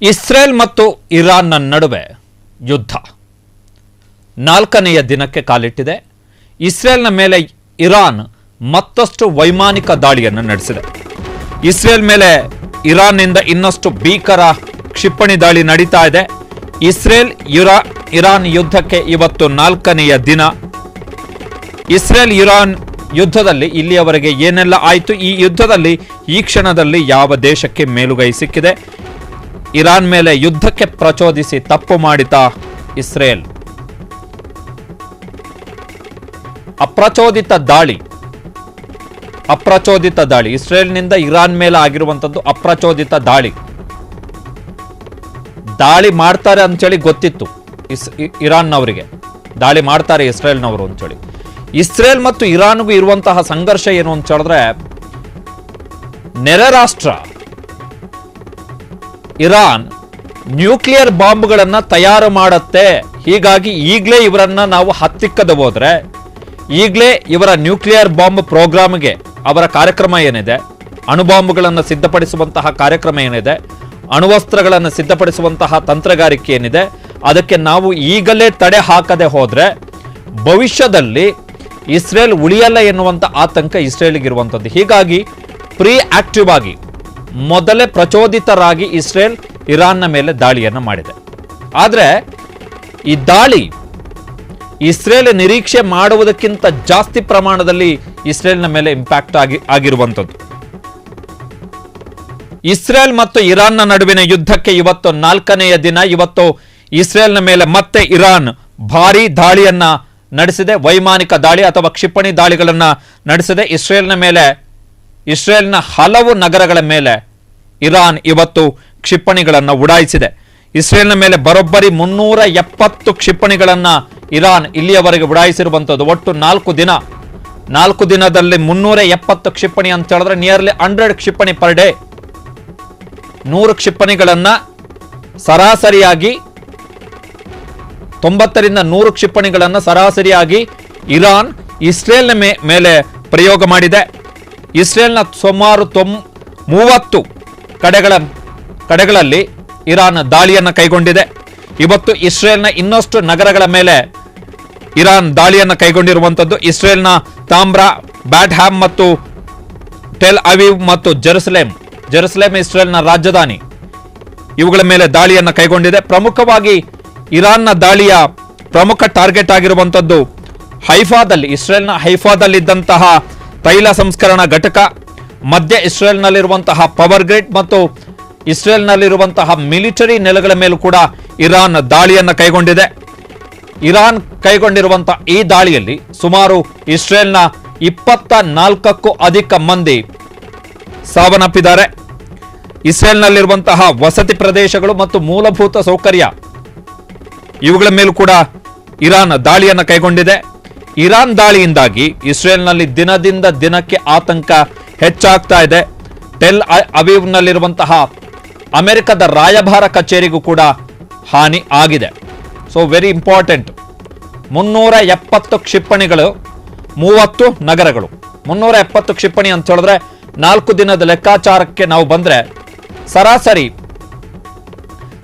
Israel ಮತ್ತು ಇರಾನ್ನ ನಡುವೆ ಯುದ್ಧ 4ನೆಯ ದಿನಕ್ಕೆ ಕಾಲಿಟ್ಟಿದೆ. ಇಸ್ರೇಲ್ನ ಮೇಲೆ ಇರಾನ್ ಮತ್ತಷ್ಟು ವೈಮಾನಿಕ ದಾಳಿಯನ್ನು ನಡೆಸಿದೆ. ಇಸ್ರೇಲ್ ಮೇಲೆ ಇರಾನ್ನಿಂದ ಇನ್ನಷ್ಟು ಭೀಕರ ಕ್ಷಿಪಣಿ ದಾಳಿ ನಡೀತಾ ಇದೆ. ಇಸ್ರೇಲ್ ಇರಾನ್ ಯುದ್ಧಕ್ಕೆ ಇವತ್ತು 4ನೆಯ ದಿನ. ಇಸ್ರೇಲ್ ಇರಾನ್ ಯುದ್ಧದಲ್ಲಿ ಇಲ್ಲಿಯವರೆಗೆ ಏನೆಲ್ಲ ಆಯಿತು, ಈ ಯುದ್ಧದಲ್ಲಿ ಈ ಕ್ಷಣದಲ್ಲಿ ಯಾವ ದೇಶಕ್ಕೆ ಮೇಲುಗೈ ಸಿಕ್ಕಿದೆ, ಇರಾನ್ ಮೇಲೆ ಯುದ್ಧಕ್ಕೆ ಪ್ರಚೋದಿಸಿ ತಪ್ಪು ಮಾಡಿದ ಇಸ್ರೇಲ್, ಅಪ್ರಚೋದಿತ ದಾಳಿ ಇಸ್ರೇಲ್ನಿಂದ ಇರಾನ್ ಮೇಲೆ ಆಗಿರುವಂಥದ್ದು ಅಪ್ರಚೋದಿತ ದಾಳಿ ಮಾಡ್ತಾರೆ ಅಂತೇಳಿ ಗೊತ್ತಿತ್ತು ಇರಾನ್ನವರಿಗೆ, ದಾಳಿ ಮಾಡ್ತಾರೆ ಇಸ್ರೇಲ್ನವರು ಅಂತೇಳಿ. ಇಸ್ರೇಲ್ ಮತ್ತು ಇರಾನ್ಗೂ ಇರುವಂತಹ ಸಂಘರ್ಷ ಏನು ಅಂತ ಹೇಳಿದ್ರೆ, ನೆರೆ ರಾಷ್ಟ್ರ ಇರಾನ್ ನ್ಯೂಕ್ಲಿಯರ್ ಬಾಂಬ್ಗಳನ್ನ ತಯಾರು ಮಾಡುತ್ತೆ. ಹೀಗಾಗಿ ಈಗಲೇ ಇವರನ್ನ ನಾವು ಹತ್ತಿಕ್ಕದೆ ಹೋದ್ರೆ, ಈಗಲೇ ಇವರ ನ್ಯೂಕ್ಲಿಯರ್ ಬಾಂಬ್ ಪ್ರೋಗ್ರಾಮ್ಗೆ ಅವರ ಕಾರ್ಯಕ್ರಮ ಏನಿದೆ, ಅಣುಬಾಂಬ್ಗಳನ್ನು ಸಿದ್ಧಪಡಿಸುವಂತಹ ಕಾರ್ಯಕ್ರಮ ಏನಿದೆ, ಅಣುವಸ್ತ್ರಗಳನ್ನು ಸಿದ್ಧಪಡಿಸುವಂತಹ ತಂತ್ರಗಾರಿಕೆ ಏನಿದೆ, ಅದಕ್ಕೆ ನಾವು ಈಗಲೇ ತಡೆ ಹಾಕದೆ ಹೋದ್ರೆ ಭವಿಷ್ಯದಲ್ಲಿ ಇಸ್ರೇಲ್ ಉಳಿಯಲ್ಲ ಎನ್ನುವಂಥ ಆತಂಕ ಇಸ್ರೇಲ್ಗಿರುವಂಥದ್ದು. ಹೀಗಾಗಿ ಪ್ರೀ ಆಕ್ಟಿವ್ ಆಗಿ ಮೊದಲೇ ಪ್ರಚೋದಿತರಾಗಿ ಇಸ್ರೇಲ್ ಇರಾನ್ನ ಮೇಲೆ ದಾಳಿಯನ್ನು ಮಾಡಿದೆ. ಆದರೆ ಈ ದಾಳಿ ಇಸ್ರೇಲ್ ನಿರೀಕ್ಷೆ ಮಾಡುವುದಕ್ಕಿಂತ ಜಾಸ್ತಿ ಪ್ರಮಾಣದಲ್ಲಿ ಇಸ್ರೇಲ್ನ ಮೇಲೆ ಇಂಪ್ಯಾಕ್ಟ್ ಆಗಿರುವಂಥದ್ದು. ಇಸ್ರೇಲ್ ಮತ್ತು ಇರಾನ್ನ ನಡುವಿನ ಯುದ್ಧಕ್ಕೆ ಇವತ್ತು 4ನೆಯ ದಿನ. ಇವತ್ತು ಇಸ್ರೇಲ್ನ ಮೇಲೆ ಮತ್ತೆ ಇರಾನ್ ಭಾರೀ ದಾಳಿಯನ್ನ ನಡೆಸಿದೆ. ವೈಮಾನಿಕ ದಾಳಿ ಅಥವಾ ಕ್ಷಿಪಣಿ ದಾಳಿಗಳನ್ನು ನಡೆಸಿದೆ. ಇಸ್ರೇಲ್ನ ಹಲವು ನಗರಗಳ ಮೇಲೆ ಇರಾನ್ ಇವತ್ತು ಕ್ಷಿಪಣಿಗಳನ್ನು ಉಡಾಯಿಸಿದೆ. ಇಸ್ರೇಲ್ನ ಮೇಲೆ ಬರೋಬ್ಬರಿ 370 ಕ್ಷಿಪಣಿಗಳನ್ನು ಇರಾನ್ ಇಲ್ಲಿಯವರೆಗೆ ಉಡಾಯಿಸಿರುವಂಥದ್ದು. ಒಟ್ಟು 4 ದಿನದಲ್ಲಿ 370 ಕ್ಷಿಪಣಿ ಅಂತ ಹೇಳಿದ್ರೆ ನಿಯರ್ಲಿ 100 ಕ್ಷಿಪಣಿ ಪರ್ ಡೇ. 100 ಕ್ಷಿಪಣಿಗಳನ್ನು ಸರಾಸರಿಯಾಗಿ 90 ರಿಂದ 100 ಕ್ಷಿಪಣಿಗಳನ್ನು ಸರಾಸರಿಯಾಗಿ ಇರಾನ್ ಇಸ್ರೇಲ್ನ ಮೇಲೆ ಪ್ರಯೋಗ ಮಾಡಿದೆ. ಇಸ್ರೇಲ್ನ ಸುಮಾರು 30 ಕಡೆಗಳಲ್ಲಿ ಇರಾನ್ ದಾಳಿಯನ್ನು ಕೈಗೊಂಡಿದೆ. ಇವತ್ತು ಇಸ್ರೇಲ್ನ ಇನ್ನಷ್ಟು ನಗರಗಳ ಮೇಲೆ ಇರಾನ್ ದಾಳಿಯನ್ನು ಕೈಗೊಂಡಿರುವಂಥದ್ದು. ಇಸ್ರೇಲ್ನ ತಾಮ್ರಾ, ಬ್ಯಾಟ್ ಹ್ಯಾಮ್ ಮತ್ತು ಟೆಲ್ ಅವೀವ್ ಮತ್ತು ಜೆರುಸಲೇಮ್ ಇಸ್ರೇಲ್ನ ರಾಜಧಾನಿ, ಇವುಗಳ ಮೇಲೆ ದಾಳಿಯನ್ನು ಕೈಗೊಂಡಿದೆ. ಪ್ರಮುಖವಾಗಿ ಇರಾನ್ನ ದಾಳಿಯ ಪ್ರಮುಖ ಟಾರ್ಗೆಟ್ ಆಗಿರುವಂಥದ್ದು ಇಸ್ರೇಲ್ನ ಹೈಫಾದಲ್ಲಿದ್ದಂತಹ ತೈಲ ಸಂಸ್ಕರಣಾ ಘಟಕ, ಮಧ್ಯ ಇಸ್ರೇಲ್ನಲ್ಲಿರುವಂತಹ ಪವರ್ ಗ್ರಿಡ್ ಮತ್ತು ಇಸ್ರೇಲ್ನಲ್ಲಿರುವಂತಹ ಮಿಲಿಟರಿ ನೆಲೆಗಳ ಮೇಲೂ ಕೂಡ ಇರಾನ್ ದಾಳಿಯನ್ನು ಕೈಗೊಂಡಿದೆ. ಇರಾನ್ ಕೈಗೊಂಡಿರುವಂತಹ ಈ ದಾಳಿಯಲ್ಲಿ ಸುಮಾರು ಇಸ್ರೇಲ್ನ 24ಕ್ಕೂ ಅಧಿಕ ಮಂದಿ ಸಾವನ್ನಪ್ಪಿದ್ದಾರೆ. ಇಸ್ರೇಲ್ನಲ್ಲಿರುವಂತಹ ವಸತಿ ಪ್ರದೇಶಗಳು ಮತ್ತು ಮೂಲಭೂತ ಸೌಕರ್ಯ ಇವುಗಳ ಮೇಲೂ ಕೂಡ ಇರಾನ್ ದಾಳಿಯನ್ನು ಕೈಗೊಂಡಿದೆ. ಇರಾನ್ ದಾಳಿಯಿಂದಾಗಿ ಇಸ್ರೇಲ್ನಲ್ಲಿ ದಿನದಿಂದ ದಿನಕ್ಕೆ ಆತಂಕ ಹೆಚ್ಚಾಗ್ತಾ ಇದೆ. ಟೆಲ್ ಅವೀವ್ನಲ್ಲಿರುವಂತಹ ಅಮೆರಿಕದ ರಾಯಭಾರ ಕಚೇರಿಗೂ ಕೂಡ ಹಾನಿ ಆಗಿದೆ. So very important. 370 ಕ್ಷಿಪಣಿಗಳು, 30 ನಗರಗಳು. 370 ಕ್ಷಿಪಣಿ ಅಂತ ಹೇಳಿದ್ರೆ 4 ದಿನದ ಲೆಕ್ಕಾಚಾರಕ್ಕೆ ನಾವು ಬಂದ್ರೆ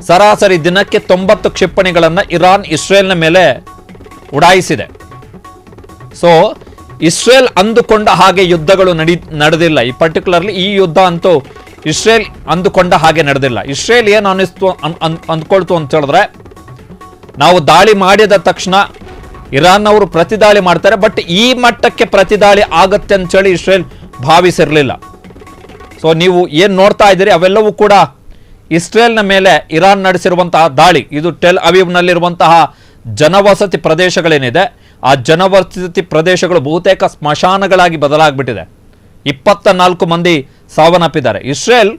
ಸರಾಸರಿ ದಿನಕ್ಕೆ 90 ಕ್ಷಿಪಣಿಗಳನ್ನು ಇರಾನ್ ಇಸ್ರೇಲ್ನ ಮೇಲೆ ಉಡಾಯಿಸಿದೆ. ಸೊ ಇಸ್ರೇಲ್ ಅಂದುಕೊಂಡ ಹಾಗೆ ಯುದ್ಧಗಳು ನಡೆದಿಲ್ಲ. ಈ ಪರ್ಟಿಕ್ಯುಲರ್ಲಿ ಈ ಯುದ್ಧ ಅಂತೂ ಇಸ್ರೇಲ್ ಅಂದುಕೊಂಡ ಹಾಗೆ ನಡೆದಿಲ್ಲ. ಇಸ್ರೇಲ್ ಏನು ಅಂದ್ಕೊಳ್ತು ಅಂತ ಹೇಳಿದ್ರೆ, ನಾವು ದಾಳಿ ಮಾಡಿದ ತಕ್ಷಣ ಇರಾನ್ನವರು ಪ್ರತಿದಾಳಿ ಮಾಡ್ತಾರೆ, ಬಟ್ ಈ ಮಟ್ಟಕ್ಕೆ ಪ್ರತಿದಾಳಿ ಆಗತ್ತೆ ಅಂತೇಳಿ ಇಸ್ರೇಲ್ ಭಾವಿಸಿರಲಿಲ್ಲ. ಸೊ ನೀವು ಏನು ನೋಡ್ತಾ ಇದ್ದೀರಿ ಅವೆಲ್ಲವೂ ಕೂಡ ಇಸ್ರೇಲ್ನ ಮೇಲೆ ಇರಾನ್ ನಡೆಸಿರುವಂತಹ ದಾಳಿ. ಇದು ಟೆಲ್ ಅವೀವ್ನಲ್ಲಿರುವಂತಹ ಜನವಸತಿ ಪ್ರದೇಶಗಳೇನಿದೆ, ಆ ಜನವಸತಿ ಪ್ರದೇಶಗಳು ಬಹುತೇಕ ಸ್ಮಶಾನಗಳಾಗಿ ಬದಲಾಗ್ಬಿಟ್ಟಿದೆ. 24 ಮಂದಿ ಸಾವನ್ನಪ್ಪಿದ್ದಾರೆ. ಇಸ್ರೇಲ್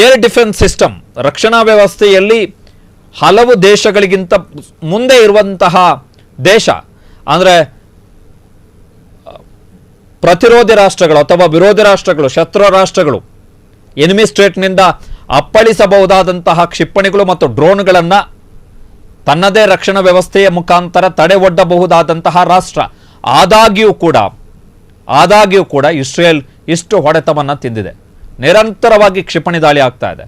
ಏರ್ ಡಿಫೆನ್ಸ್ ಸಿಸ್ಟಮ್, ರಕ್ಷಣಾ ವ್ಯವಸ್ಥೆಯಲ್ಲಿ ಹಲವು ದೇಶಗಳಿಗಿಂತ ಮುಂದೆ ಇರುವಂತಹ ದೇಶ. ಅಂದರೆ ಪ್ರತಿರೋಧಿ ರಾಷ್ಟ್ರಗಳು ಅಥವಾ ವಿರೋಧಿ ರಾಷ್ಟ್ರಗಳು, ಶತ್ರು ರಾಷ್ಟ್ರಗಳು, ಎನಿಮಿ ಸ್ಟೇಟ್ನಿಂದ ಅಪ್ಪಳಿಸಬಹುದಾದಂತಹ ಕ್ಷಿಪಣಿಗಳು ಮತ್ತು ಡ್ರೋನ್ಗಳನ್ನು ತನ್ನದೇ ರಕ್ಷಣಾ ವ್ಯವಸ್ಥೆಯ ಮುಖಾಂತರ ತಡೆ ಒಡ್ಡಬಹುದಾದಂತಹ ರಾಷ್ಟ್ರ. ಆದಾಗ್ಯೂ ಕೂಡ ಇಸ್ರೇಲ್ ಇಷ್ಟು ಹೊಡೆತವನ್ನು ತಿಂದಿದೆ. ನಿರಂತರವಾಗಿ ಕ್ಷಿಪಣಿ ದಾಳಿ ಆಗ್ತಾ ಇದೆ.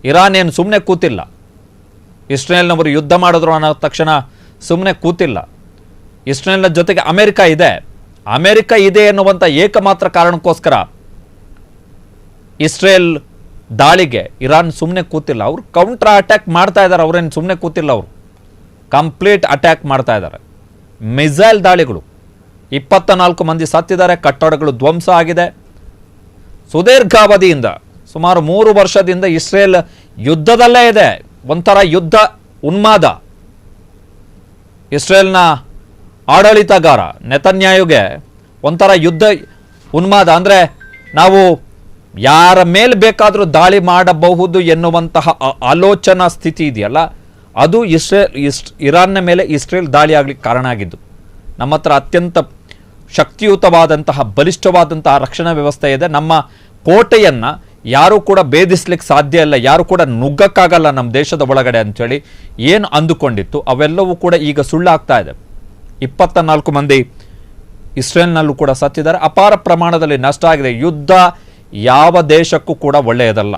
ಇರಾನ್ ಏನು ಸುಮ್ಮನೆ ಕೂತಿಲ್ಲ. ಇಸ್ರೇಲ್ನವರು ಯುದ್ಧ ಮಾಡಿದ್ರು ಅನ್ನೋ ತಕ್ಷಣ ಸುಮ್ಮನೆ ಕೂತಿಲ್ಲ. ಇಸ್ರೇಲ್ನ ಜೊತೆಗೆ ಅಮೆರಿಕ ಇದೆ ಎನ್ನುವಂಥ ಏಕಮಾತ್ರ ಕಾರಣಕ್ಕೋಸ್ಕರ ಇಸ್ರೇಲ್ ದಾಳಿಗೆ ಇರಾನ್ ಸುಮ್ಮನೆ ಕೂತಿಲ್ಲ. ಅವರು ಕೌಂಟ್ರಾ ಅಟ್ಯಾಕ್ ಮಾಡ್ತಾ ಇದ್ದಾರೆ. ಅವರೇನು ಸುಮ್ಮನೆ ಕೂತಿಲ್ಲ, ಅವರು ಕಂಪ್ಲೀಟ್ ಅಟ್ಯಾಕ್ ಮಾಡ್ತಾ ಇದ್ದಾರೆ. ಮಿಸೈಲ್ ದಾಳಿಗಳು, 24 ಮಂದಿ ಸತ್ತಿದ್ದಾರೆ, ಕಟ್ಟಡಗಳು ಧ್ವಂಸ ಆಗಿದೆ. ಸುದೀರ್ಘಾವಧಿಯಿಂದ ಸುಮಾರು 3 ವರ್ಷದಿಂದ ಇಸ್ರೇಲ್ ಯುದ್ಧದಲ್ಲೇ ಇದೆ. ಒಂಥರ ಯುದ್ಧ ಉನ್ಮಾದ. ಇಸ್ರೇಲ್ನ ಆಡಳಿತಗಾರ ನೆತನ್ಯಾಹುಗೆ ಒಂಥರ ಯುದ್ಧ ಉನ್ಮಾದ. ಅಂದರೆ ನಾವು ಯಾರ ಮೇಲೆ ಬೇಕಾದರೂ ದಾಳಿ ಮಾಡಬಹುದು ಎನ್ನುವಂತಹ ಆಲೋಚನಾ ಸ್ಥಿತಿ ಇದೆಯಲ್ಲ, ಅದು ಇರಾನ್ನ ಮೇಲೆ ಇಸ್ರೇಲ್ ದಾಳಿ ಆಗಲಿಕ್ಕೆ ಕಾರಣ ಆಗಿದ್ದು. ನಮ್ಮ ಹತ್ರ ಅತ್ಯಂತ ಶಕ್ತಿಯುತವಾದಂತಹ ಬಲಿಷ್ಠವಾದಂತಹ ರಕ್ಷಣಾ ವ್ಯವಸ್ಥೆ ಇದೆ. ನಮ್ಮ ಕೋಟೆಯನ್ನು ಯಾರೂ ಕೂಡ ಭೇದಿಸ್ಲಿಕ್ಕೆ ಸಾಧ್ಯ ಇಲ್ಲ, ಯಾರು ಕೂಡ ನುಗ್ಗಕ್ಕಾಗಲ್ಲ ನಮ್ಮ ದೇಶದ ಒಳಗಡೆ ಅಂಥೇಳಿ ಏನು ಅಂದುಕೊಂಡಿತ್ತು ಅವೆಲ್ಲವೂ ಕೂಡ ಈಗ ಸುಳ್ಳಾಗ್ತಾ ಇದೆ. 24 ಮಂದಿ ಇಸ್ರೇಲ್ನಲ್ಲೂ ಕೂಡ ಸತ್ತಿದ್ದಾರೆ. ಅಪಾರ ಪ್ರಮಾಣದಲ್ಲಿ ನಷ್ಟ ಆಗಿದೆ. ಯುದ್ಧ ಯಾವ ದೇಶಕ್ಕೂ ಕೂಡ ಒಳ್ಳೆಯದಲ್ಲ.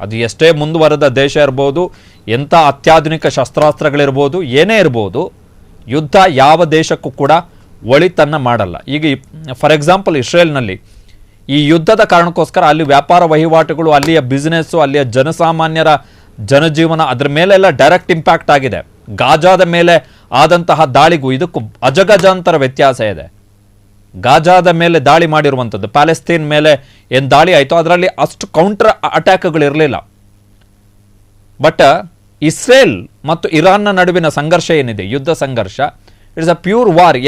ಅದು ಎಷ್ಟೇ ಮುಂದುವರೆದ ದೇಶ ಇರ್ಬೋದು, ಎಂಥ ಅತ್ಯಾಧುನಿಕ ಶಸ್ತ್ರಾಸ್ತ್ರಗಳಿರ್ಬೋದು, ಏನೇ ಇರ್ಬೋದು, ಯುದ್ಧ ಯಾವ ದೇಶಕ್ಕೂ ಕೂಡ ಒಳಿತನ್ನು ಮಾಡಲ್ಲ. ಈಗ ಫಾರ್ ಎಕ್ಸಾಂಪಲ್ ಇಸ್ರೇಲ್ನಲ್ಲಿ ಈ ಯುದ್ಧದ ಕಾರಣಕ್ಕೋಸ್ಕರ ಅಲ್ಲಿ ವ್ಯಾಪಾರ ವಹಿವಾಟುಗಳು, ಅಲ್ಲಿಯ ಬಿಸ್ನೆಸ್ಸು, ಅಲ್ಲಿಯ ಜನಸಾಮಾನ್ಯರ ಜನಜೀವನ, ಅದರ ಮೇಲೆಲ್ಲ ಡೈರೆಕ್ಟ್ ಇಂಪ್ಯಾಕ್ಟ್ ಆಗಿದೆ. ಗಾಜಾದ ಮೇಲೆ ಆದಂತಹ ದಾಳಿಗೂ ಇದಕ್ಕೂ ಅಜಗಜಾಂತರ ವ್ಯತ್ಯಾಸ ಇದೆ. ಗಾಜಾದ ಮೇಲೆ ದಾಳಿ ಮಾಡಿರುವಂಥದ್ದು, ಪ್ಯಾಲೆಸ್ತೇನ್ ಮೇಲೆ ಏನು ದಾಳಿ ಆಯಿತು ಅದರಲ್ಲಿ ಅಷ್ಟು ಕೌಂಟರ್ ಅಟ್ಯಾಕ್ಗಳಿರಲಿಲ್ಲ. ಬಟ್ ಇಸ್ರೇಲ್ ಮತ್ತು ಇರಾನ್ನ ನಡುವಿನ ಸಂಘರ್ಷ ಏನಿದೆ, ಯುದ್ಧ ಸಂಘರ್ಷ, ಇಟ್ಸ್ ಅ ಪ್ಯೂರ್ ವಾರ್.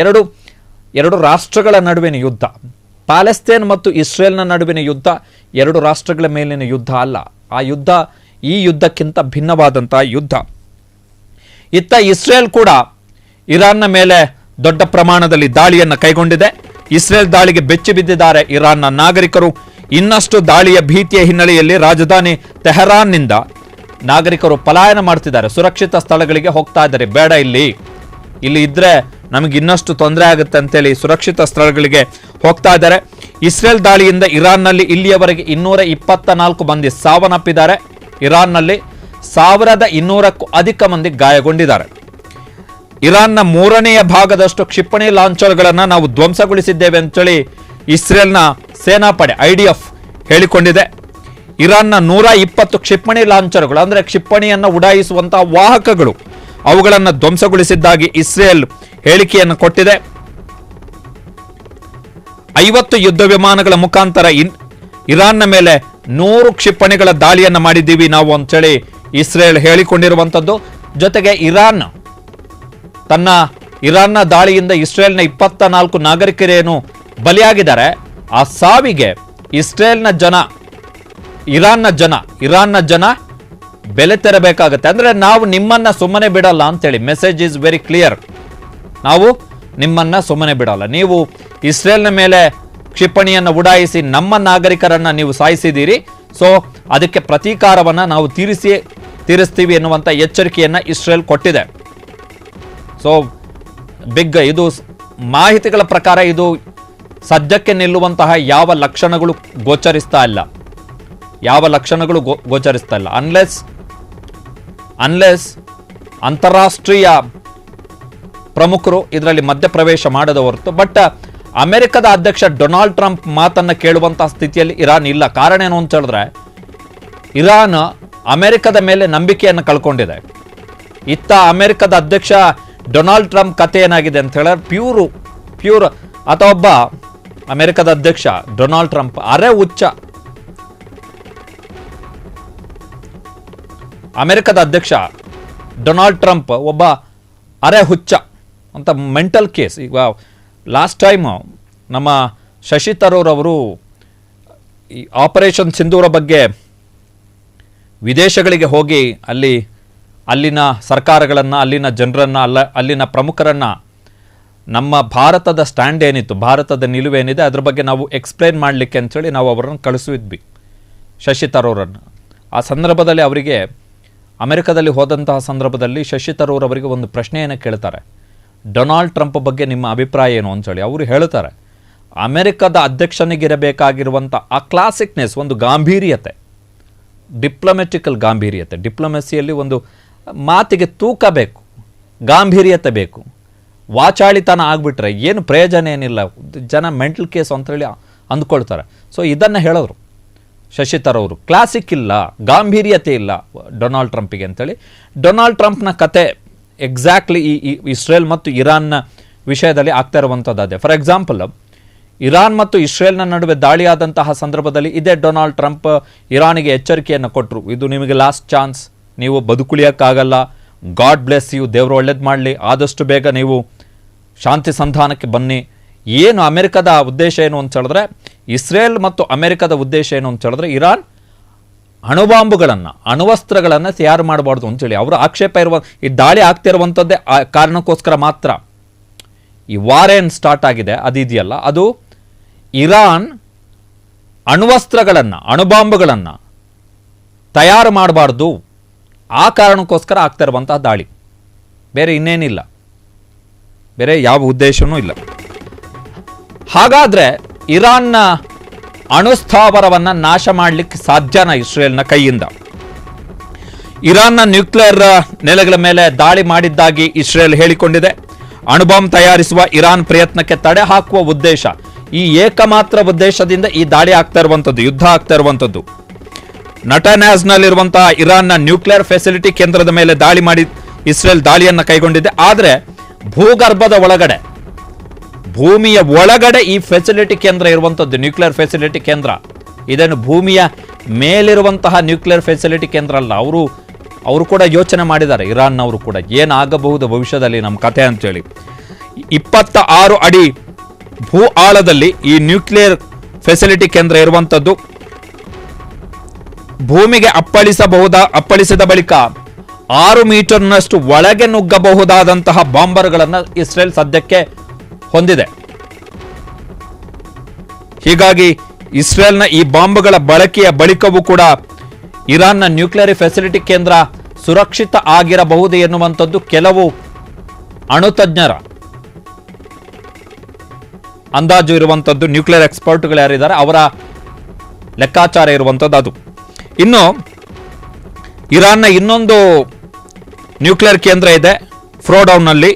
ಎರಡು ರಾಷ್ಟ್ರಗಳ ನಡುವಿನ ಯುದ್ಧ. ಪ್ಯಾಲೆಸ್ತೇನ್ ಮತ್ತು ಇಸ್ರೇಲ್ನ ನಡುವಿನ ಯುದ್ಧ 2 ರಾಷ್ಟ್ರಗಳ ಮೇಲಿನ ಯುದ್ಧ ಅಲ್ಲ. ಆ ಯುದ್ಧ ಈ ಯುದ್ಧಕ್ಕಿಂತ ಭಿನ್ನವಾದಂತಹ ಯುದ್ಧ. ಇತ್ತ ಇಸ್ರೇಲ್ ಕೂಡ ಇರಾನ್ನ ಮೇಲೆ ದೊಡ್ಡ ಪ್ರಮಾಣದಲ್ಲಿ ದಾಳಿಯನ್ನು ಕೈಗೊಂಡಿದೆ. ಇಸ್ರೇಲ್ ದಾಳಿಗೆ ಬೆಚ್ಚಿ ಬಿದ್ದಿದ್ದಾರೆ ಇರಾನ್ನ ನಾಗರಿಕರು. ಇನ್ನಷ್ಟು ದಾಳಿಯ ಭೀತಿಯ ಹಿನ್ನೆಲೆಯಲ್ಲಿ ರಾಜಧಾನಿ ತೆಹರಾನ್ನಿಂದ ನಾಗರಿಕರು ಪಲಾಯನ ಮಾಡ್ತಿದ್ದಾರೆ, ಸುರಕ್ಷಿತ ಸ್ಥಳಗಳಿಗೆ ಹೋಗ್ತಾ ಇದ್ದಾರೆ. ಬೇಡ, ಇಲ್ಲಿ ಇದ್ರೆ ನಮಗೆ ಇನ್ನಷ್ಟು ತೊಂದರೆ ಆಗುತ್ತೆ ಅಂತೇಳಿ ಸುರಕ್ಷಿತ ಸ್ಥಳಗಳಿಗೆ ಹೋಗ್ತಾ ಇದ್ದಾರೆ. ಇಸ್ರೇಲ್ ದಾಳಿಯಿಂದ ಇರಾನ್ನಲ್ಲಿ ಇಲ್ಲಿಯವರೆಗೆ 224 ಮಂದಿ ಸಾವನ್ನಪ್ಪಿದ್ದಾರೆ. ಇರಾನ್ನಲ್ಲಿ 1200ಕ್ಕೂ ಅಧಿಕ ಮಂದಿ ಗಾಯಗೊಂಡಿದ್ದಾರೆ. ಇರಾನ್ನ 3ನೇ ಭಾಗದಷ್ಟು ಕ್ಷಿಪಣಿ ಲಾಂಚರ್ಗಳನ್ನು ನಾವು ಧ್ವಂಸಗೊಳಿಸಿದ್ದೇವೆ ಅಂತೇಳಿ ಇಸ್ರೇಲ್ನ ಸೇನಾಪಡೆ IDF ಹೇಳಿಕೊಂಡಿದೆ. ಇರಾನ್ನ 120 ಕ್ಷಿಪಣಿ ಲಾಂಚರ್ಗಳು, ಅಂದರೆ ಕ್ಷಿಪಣಿಯನ್ನು ಉಡಾಯಿಸುವಂತಹ ವಾಹಕಗಳು, ಅವುಗಳನ್ನು ಧ್ವಂಸಗೊಳಿಸಿದ್ದಾಗಿ ಇಸ್ರೇಲ್ ಹೇಳಿಕೆಯನ್ನು ಕೊಟ್ಟಿದೆ. 50 ಯುದ್ಧ ವಿಮಾನಗಳ ಮುಖಾಂತರ ಇರಾನ್ನ ಮೇಲೆ 100 ಕ್ಷಿಪಣಿಗಳ ದಾಳಿಯನ್ನು ಮಾಡಿದ್ದೀವಿ ನಾವು ಅಂತೇಳಿ ಇಸ್ರೇಲ್ ಹೇಳಿಕೊಂಡಿರುವಂಥದ್ದು. ಜೊತೆಗೆ ಇರಾನ್ನ ದಾಳಿಯಿಂದ ಇಸ್ರೇಲ್ನ 24 ನಾಗರಿಕರೇನು ಬಲಿಯಾಗಿದ್ದಾರೆ, ಆ ಸಾವಿಗೆ ಇರಾನ್ನ ಜನ ಬೆಲೆ ತೆರಬೇಕಾಗುತ್ತೆ. ಅಂದರೆ ನಾವು ನಿಮ್ಮನ್ನ ಸುಮ್ಮನೆ ಬಿಡಲ್ಲ ಅಂತೇಳಿ ಮೆಸೇಜ್ ಇಸ್ ವೆರಿ ಕ್ಲಿಯರ್. ನಾವು ನಿಮ್ಮನ್ನ ಸುಮ್ಮನೆ ಬಿಡಲ್ಲ. ನೀವು ಇಸ್ರೇಲ್ನ ಮೇಲೆ ಕ್ಷಿಪಣಿಯನ್ನು ಉಡಾಯಿಸಿ ನಮ್ಮ ನಾಗರಿಕರನ್ನ ನೀವು ಸಾಯಿಸಿದ್ದೀರಿ, ಸೊ ಅದಕ್ಕೆ ಪ್ರತೀಕಾರವನ್ನು ನಾವು ತೀರಿಸ್ತೀವಿ ಎನ್ನುವಂಥ ಎಚ್ಚರಿಕೆಯನ್ನು ಇಸ್ರೇಲ್ ಕೊಟ್ಟಿದೆ. ಸೊ ಇದು ಮಾಹಿತಿಗಳ ಪ್ರಕಾರ ಇದು ಸದ್ಯಕ್ಕೆ ನಿಲ್ಲುವಂತಹ ಯಾವ ಲಕ್ಷಣಗಳು ಗೋಚರಿಸ್ತಾ ಇಲ್ಲ. ಅನ್ಲೆಸ್ ಅಂತಾರಾಷ್ಟ್ರೀಯ ಪ್ರಮುಖರು ಇದರಲ್ಲಿ ಮಧ್ಯಪ್ರವೇಶ ಮಾಡದ ಹೊರತು. ಬಟ್ ಅಮೆರಿಕದ ಅಧ್ಯಕ್ಷ ಡೊನಾಲ್ಡ್ ಟ್ರಂಪ್ ಮಾತನ್ನು ಕೇಳುವಂತಹ ಸ್ಥಿತಿಯಲ್ಲಿ ಇರಾನ್ ಇಲ್ಲ. ಕಾರಣ ಏನು ಅಂತ ಹೇಳಿದ್ರೆ, ಇರಾನ್ ಅಮೆರಿಕದ ಮೇಲೆ ನಂಬಿಕೆಯನ್ನು ಕಳ್ಕೊಂಡಿದೆ. ಇತ್ತ ಅಮೆರಿಕದ ಅಧ್ಯಕ್ಷ ಡೊನಾಲ್ಡ್ ಟ್ರಂಪ್ ಕಥೆ ಏನಾಗಿದೆ ಅಂತ ಹೇಳಿದ್ರೆ, ಪ್ಯೂರ್ ಅಥವಾ ಒಬ್ಬ ಅಮೆರಿಕದ ಅಧ್ಯಕ್ಷ ಡೊನಾಲ್ಡ್ ಟ್ರಂಪ್ ಅಮೆರಿಕದ ಅಧ್ಯಕ್ಷ ಡೊನಾಲ್ಡ್ ಟ್ರಂಪ್ ಒಬ್ಬ ಅರೆ ಹುಚ್ಚ ಅಂತ ಮೆಂಟಲ್ ಕೇಸ್. ಈಗ ಲಾಸ್ಟ್ ಟೈಮ್ ನಮ್ಮ ಶಶಿ ತರೂರ್ ಅವರು ಈ ಆಪರೇಷನ್ ಸಿಂಧೂರ ಬಗ್ಗೆ ವಿದೇಶಗಳಿಗೆ ಹೋಗಿ ಅಲ್ಲಿನ ಸರ್ಕಾರಗಳನ್ನು, ಅಲ್ಲಿನ ಜನರನ್ನು, ಅಲ್ಲಿನ ಪ್ರಮುಖರನ್ನು ನಮ್ಮ ಭಾರತದ ಸ್ಟ್ಯಾಂಡ್ ಏನಿತ್ತು, ಭಾರತದ ನಿಲುವೇನಿದೆ ಅದ್ರ ಬಗ್ಗೆ ನಾವು ಎಕ್ಸ್ಪ್ಲೇನ್ ಮಾಡಲಿಕ್ಕೆ ಅಂಥೇಳಿ ನಾವು ಅವರನ್ನು ಕಳಿಸಿದ್ವಿ, ಶಶಿ ತರೂರನ್ನು. ಆ ಸಂದರ್ಭದಲ್ಲಿ ಅವರಿಗೆ ಅಮೆರಿಕದಲ್ಲಿ ಹೋದಂತಹ ಸಂದರ್ಭದಲ್ಲಿ ಶಶಿ ತರೂರ್ ಅವರಿಗೆ ಒಂದು ಪ್ರಶ್ನೆಯನ್ನು ಕೇಳ್ತಾರೆ, ಡೊನಾಲ್ಡ್ ಟ್ರಂಪ್ ಬಗ್ಗೆ ನಿಮ್ಮ ಅಭಿಪ್ರಾಯ ಏನು ಅಂತೇಳಿ. ಅವರು ಹೇಳ್ತಾರೆ, ಅಮೆರಿಕದ ಅಧ್ಯಕ್ಷನಿಗಿರಬೇಕಾಗಿರುವಂಥ ಆ ಕ್ಲಾಸಿಕ್ನೆಸ್, ಒಂದು ಗಾಂಭೀರ್ಯತೆ, ಡಿಪ್ಲೊಮೆಟಿಕಲ್ ಗಾಂಭೀರ್ಯತೆ. ಡಿಪ್ಲೊಮೆಸಿಯಲ್ಲಿ ಒಂದು ಮಾತಿಗೆ ತೂಕ ಬೇಕು, ಗಾಂಭೀರ್ಯತೆ ಬೇಕು. ವಾಚಾಳಿತನ ಆಗಿಬಿಟ್ರೆ ಏನು ಪ್ರಯೋಜನ ಏನಿಲ್ಲ, ಜನ ಮೆಂಟಲ್ ಕೇಸ್ ಅಂತೇಳಿ ಅಂದ್ಕೊಳ್ತಾರೆ. ಸೊ ಇದನ್ನು ಹೇಳಿದ್ರು ಶಶಿ ತರೂರ್ ಅವರು. ಕ್ಲಾಸಿಕ್ ಇಲ್ಲ, ಗಾಂಭೀರ್ಯತೆ ಇಲ್ಲ ಡೊನಾಲ್ಡ್ ಟ್ರಂಪಿಗೆ ಅಂತೇಳಿ. ಡೊನಾಲ್ಡ್ ಟ್ರಂಪ್ನ ಕತೆ ಎಕ್ಸಾಕ್ಟ್ಲಿ ಈ ಇಸ್ರೇಲ್ ಮತ್ತು ಇರಾನ್ನ ವಿಷಯದಲ್ಲಿ ಆಗ್ತಾ ಇರುವಂಥದ್ದು ಅದೇ. ಫಾರ್ ಎಕ್ಸಾಂಪಲ್, ಇರಾನ್ ಮತ್ತು ಇಸ್ರೇಲ್ನ ನಡುವೆ ದಾಳಿಯಾದಂತಹ ಸಂದರ್ಭದಲ್ಲಿ ಇದೇ ಡೊನಾಲ್ಡ್ ಟ್ರಂಪ್ ಇರಾನಿಗೆ ಎಚ್ಚರಿಕೆಯನ್ನು ಕೊಟ್ಟರು, ಇದು ನಿಮಗೆ ಲಾಸ್ಟ್ ಚಾನ್ಸ್, ನೀವು ಬದುಕುಳಿಯೋಕ್ಕಾಗಲ್ಲ, ಗಾಡ್ ಬ್ಲೆಸ್ ಯು, ದೇವರು ಒಳ್ಳೇದು ಮಾಡಲಿ, ಆದಷ್ಟು ಬೇಗ ನೀವು ಶಾಂತಿ ಸಂಧಾನಕ್ಕೆ ಬನ್ನಿ. ಏನು ಅಮೆರಿಕದ ಉದ್ದೇಶ ಏನು ಅಂತ ಹೇಳಿದ್ರೆ, ಇಸ್ರೇಲ್ ಮತ್ತು ಅಮೆರಿಕದ ಉದ್ದೇಶ ಏನು ಅಂತ ಹೇಳಿದ್ರೆ, ಇರಾನ್ ಅಣುಬಾಂಬುಗಳನ್ನು, ಅಣುವಸ್ತ್ರಗಳನ್ನು ತಯಾರು ಮಾಡಬಾರ್ದು ಅಂತೇಳಿ ಅವರ ಆಕ್ಷೇಪ ಇರುವ, ಈ ದಾಳಿ ಆಗ್ತಿರುವಂಥದ್ದೇ ಆ ಕಾರಣಕ್ಕೋಸ್ಕರ ಮಾತ್ರ. ಈ ವಾರ್ ಏನು ಸ್ಟಾರ್ಟ್ ಆಗಿದೆ ಅದಿದೆಯಲ್ಲ, ಅದು ಇರಾನ್ ಅಣುವಸ್ತ್ರಗಳನ್ನು, ಅಣುಬಾಂಬುಗಳನ್ನು ತಯಾರು ಮಾಡಬಾರ್ದು, ಆ ಕಾರಣಕ್ಕೋಸ್ಕರ ಆಗ್ತಾ ಇರುವಂತಹ ದಾಳಿ, ಬೇರೆ ಇನ್ನೇನಿಲ್ಲ, ಬೇರೆ ಯಾವ ಉದ್ದೇಶವೂ ಇಲ್ಲ. ಹಾಗಾದರೆ ಇರಾನ್ನ ಅಣುಸ್ಥಾವರವನ್ನು ನಾಶ ಮಾಡಲಿಕ್ಕೆ ಸಾಧ್ಯನಾ ಇಸ್ರೇಲ್ನ ಕೈಯಿಂದ? ಇರಾನ್ನ ನ್ಯೂಕ್ಲಿಯರ್ ನೆಲೆಗಳ ಮೇಲೆ ದಾಳಿ ಮಾಡಿದ್ದಾಗಿ ಇಸ್ರೇಲ್ ಹೇಳಿಕೊಂಡಿದೆ. ಅಣುಬಾಂಬ್ ತಯಾರಿಸುವ ಇರಾನ್ ಪ್ರಯತ್ನಕ್ಕೆ ತಡೆ ಹಾಕುವ ಉದ್ದೇಶ, ಈ ಏಕಮಾತ್ರ ಉದ್ದೇಶದಿಂದ ಈ ದಾಳಿ ಆಗ್ತಾ ಇರುವಂಥದ್ದು, ಯುದ್ಧ ಆಗ್ತಾ ಇರುವಂಥದ್ದು. ನಟನ್ಯಾಸ್ನಲ್ಲಿರುವಂತಹ ಇರಾನ್ನ ನ್ಯೂಕ್ಲಿಯರ್ ಫೆಸಿಲಿಟಿ ಕೇಂದ್ರದ ಮೇಲೆ ದಾಳಿ ಮಾಡಿ ಇಸ್ರೇಲ್ ದಾಳಿಯನ್ನು ಕೈಗೊಂಡಿದೆ. ಆದರೆ ಭೂಗರ್ಭದ ಒಳಗಡೆ, ಭೂಮಿಯ ಒಳಗಡೆ ಈ ಫೆಸಿಲಿಟಿ ಕೇಂದ್ರ ಇರುವಂಥದ್ದು, ನ್ಯೂಕ್ಲಿಯರ್ ಫೆಸಿಲಿಟಿ ಕೇಂದ್ರ. ಇದೇನು ಭೂಮಿಯ ಮೇಲಿರುವಂತಹ ನ್ಯೂಕ್ಲಿಯರ್ ಫೆಸಿಲಿಟಿ ಕೇಂದ್ರ ಅಲ್ಲ. ಅವರು ಕೂಡ ಯೋಚನೆ ಮಾಡಿದ್ದಾರೆ, ಇರಾನ್ನವರು ಕೂಡ, ಏನಾಗಬಹುದು ಭವಿಷ್ಯದಲ್ಲಿ ನಮ್ಮ ಕಥೆ ಅಂತೇಳಿ. 26 ಅಡಿ ಭೂ ಆಳದಲ್ಲಿ ಈ ನ್ಯೂಕ್ಲಿಯರ್ ಫೆಸಿಲಿಟಿ ಕೇಂದ್ರ ಇರುವಂಥದ್ದು. ಭೂಮಿಗೆ ಅಪ್ಪಳಿಸಿದ ಬಳಿಕ 6 ಮೀಟರ್ನಷ್ಟು ಒಳಗೆ ನುಗ್ಗಬಹುದಾದಂತಹ ಬಾಂಬರ್ಗಳನ್ನು ಇಸ್ರೇಲ್ ಸದ್ಯಕ್ಕೆ ಹೊಂದಿದೆ. ಹೀಗಾಗಿ ಇಸ್ರೇಲ್ನ ಈ ಬಾಂಬ್ಗಳ ಬಳಕೆಯ ಬಳಿಕವೂ ಕೂಡ ಇರಾನ್ನ ನ್ಯೂಕ್ಲಿಯರ್ ಫೆಸಿಲಿಟಿ ಕೇಂದ್ರ ಸುರಕ್ಷಿತ ಆಗಿರಬಹುದು ಎನ್ನುವಂಥದ್ದು ಕೆಲವು ಅಣುತಜ್ಞರ ಅಂದಾಜು ಇರುವಂಥದ್ದು. ನ್ಯೂಕ್ಲಿಯರ್ ಎಕ್ಸ್ಪರ್ಟ್ಗಳು ಯಾರಿದ್ದಾರೆ ಅವರ ಲೆಕ್ಕಾಚಾರ ಇರುವಂಥದ್ದು ಅದು. ಇನ್ನು ಇರಾನ್ನ ಇನ್ನೊಂದು ನ್ಯೂಕ್ಲಿಯರ್ ಕೇಂದ್ರ ಇದೆ ಫ್ರೋಡೌನ್ನಲ್ಲಿ.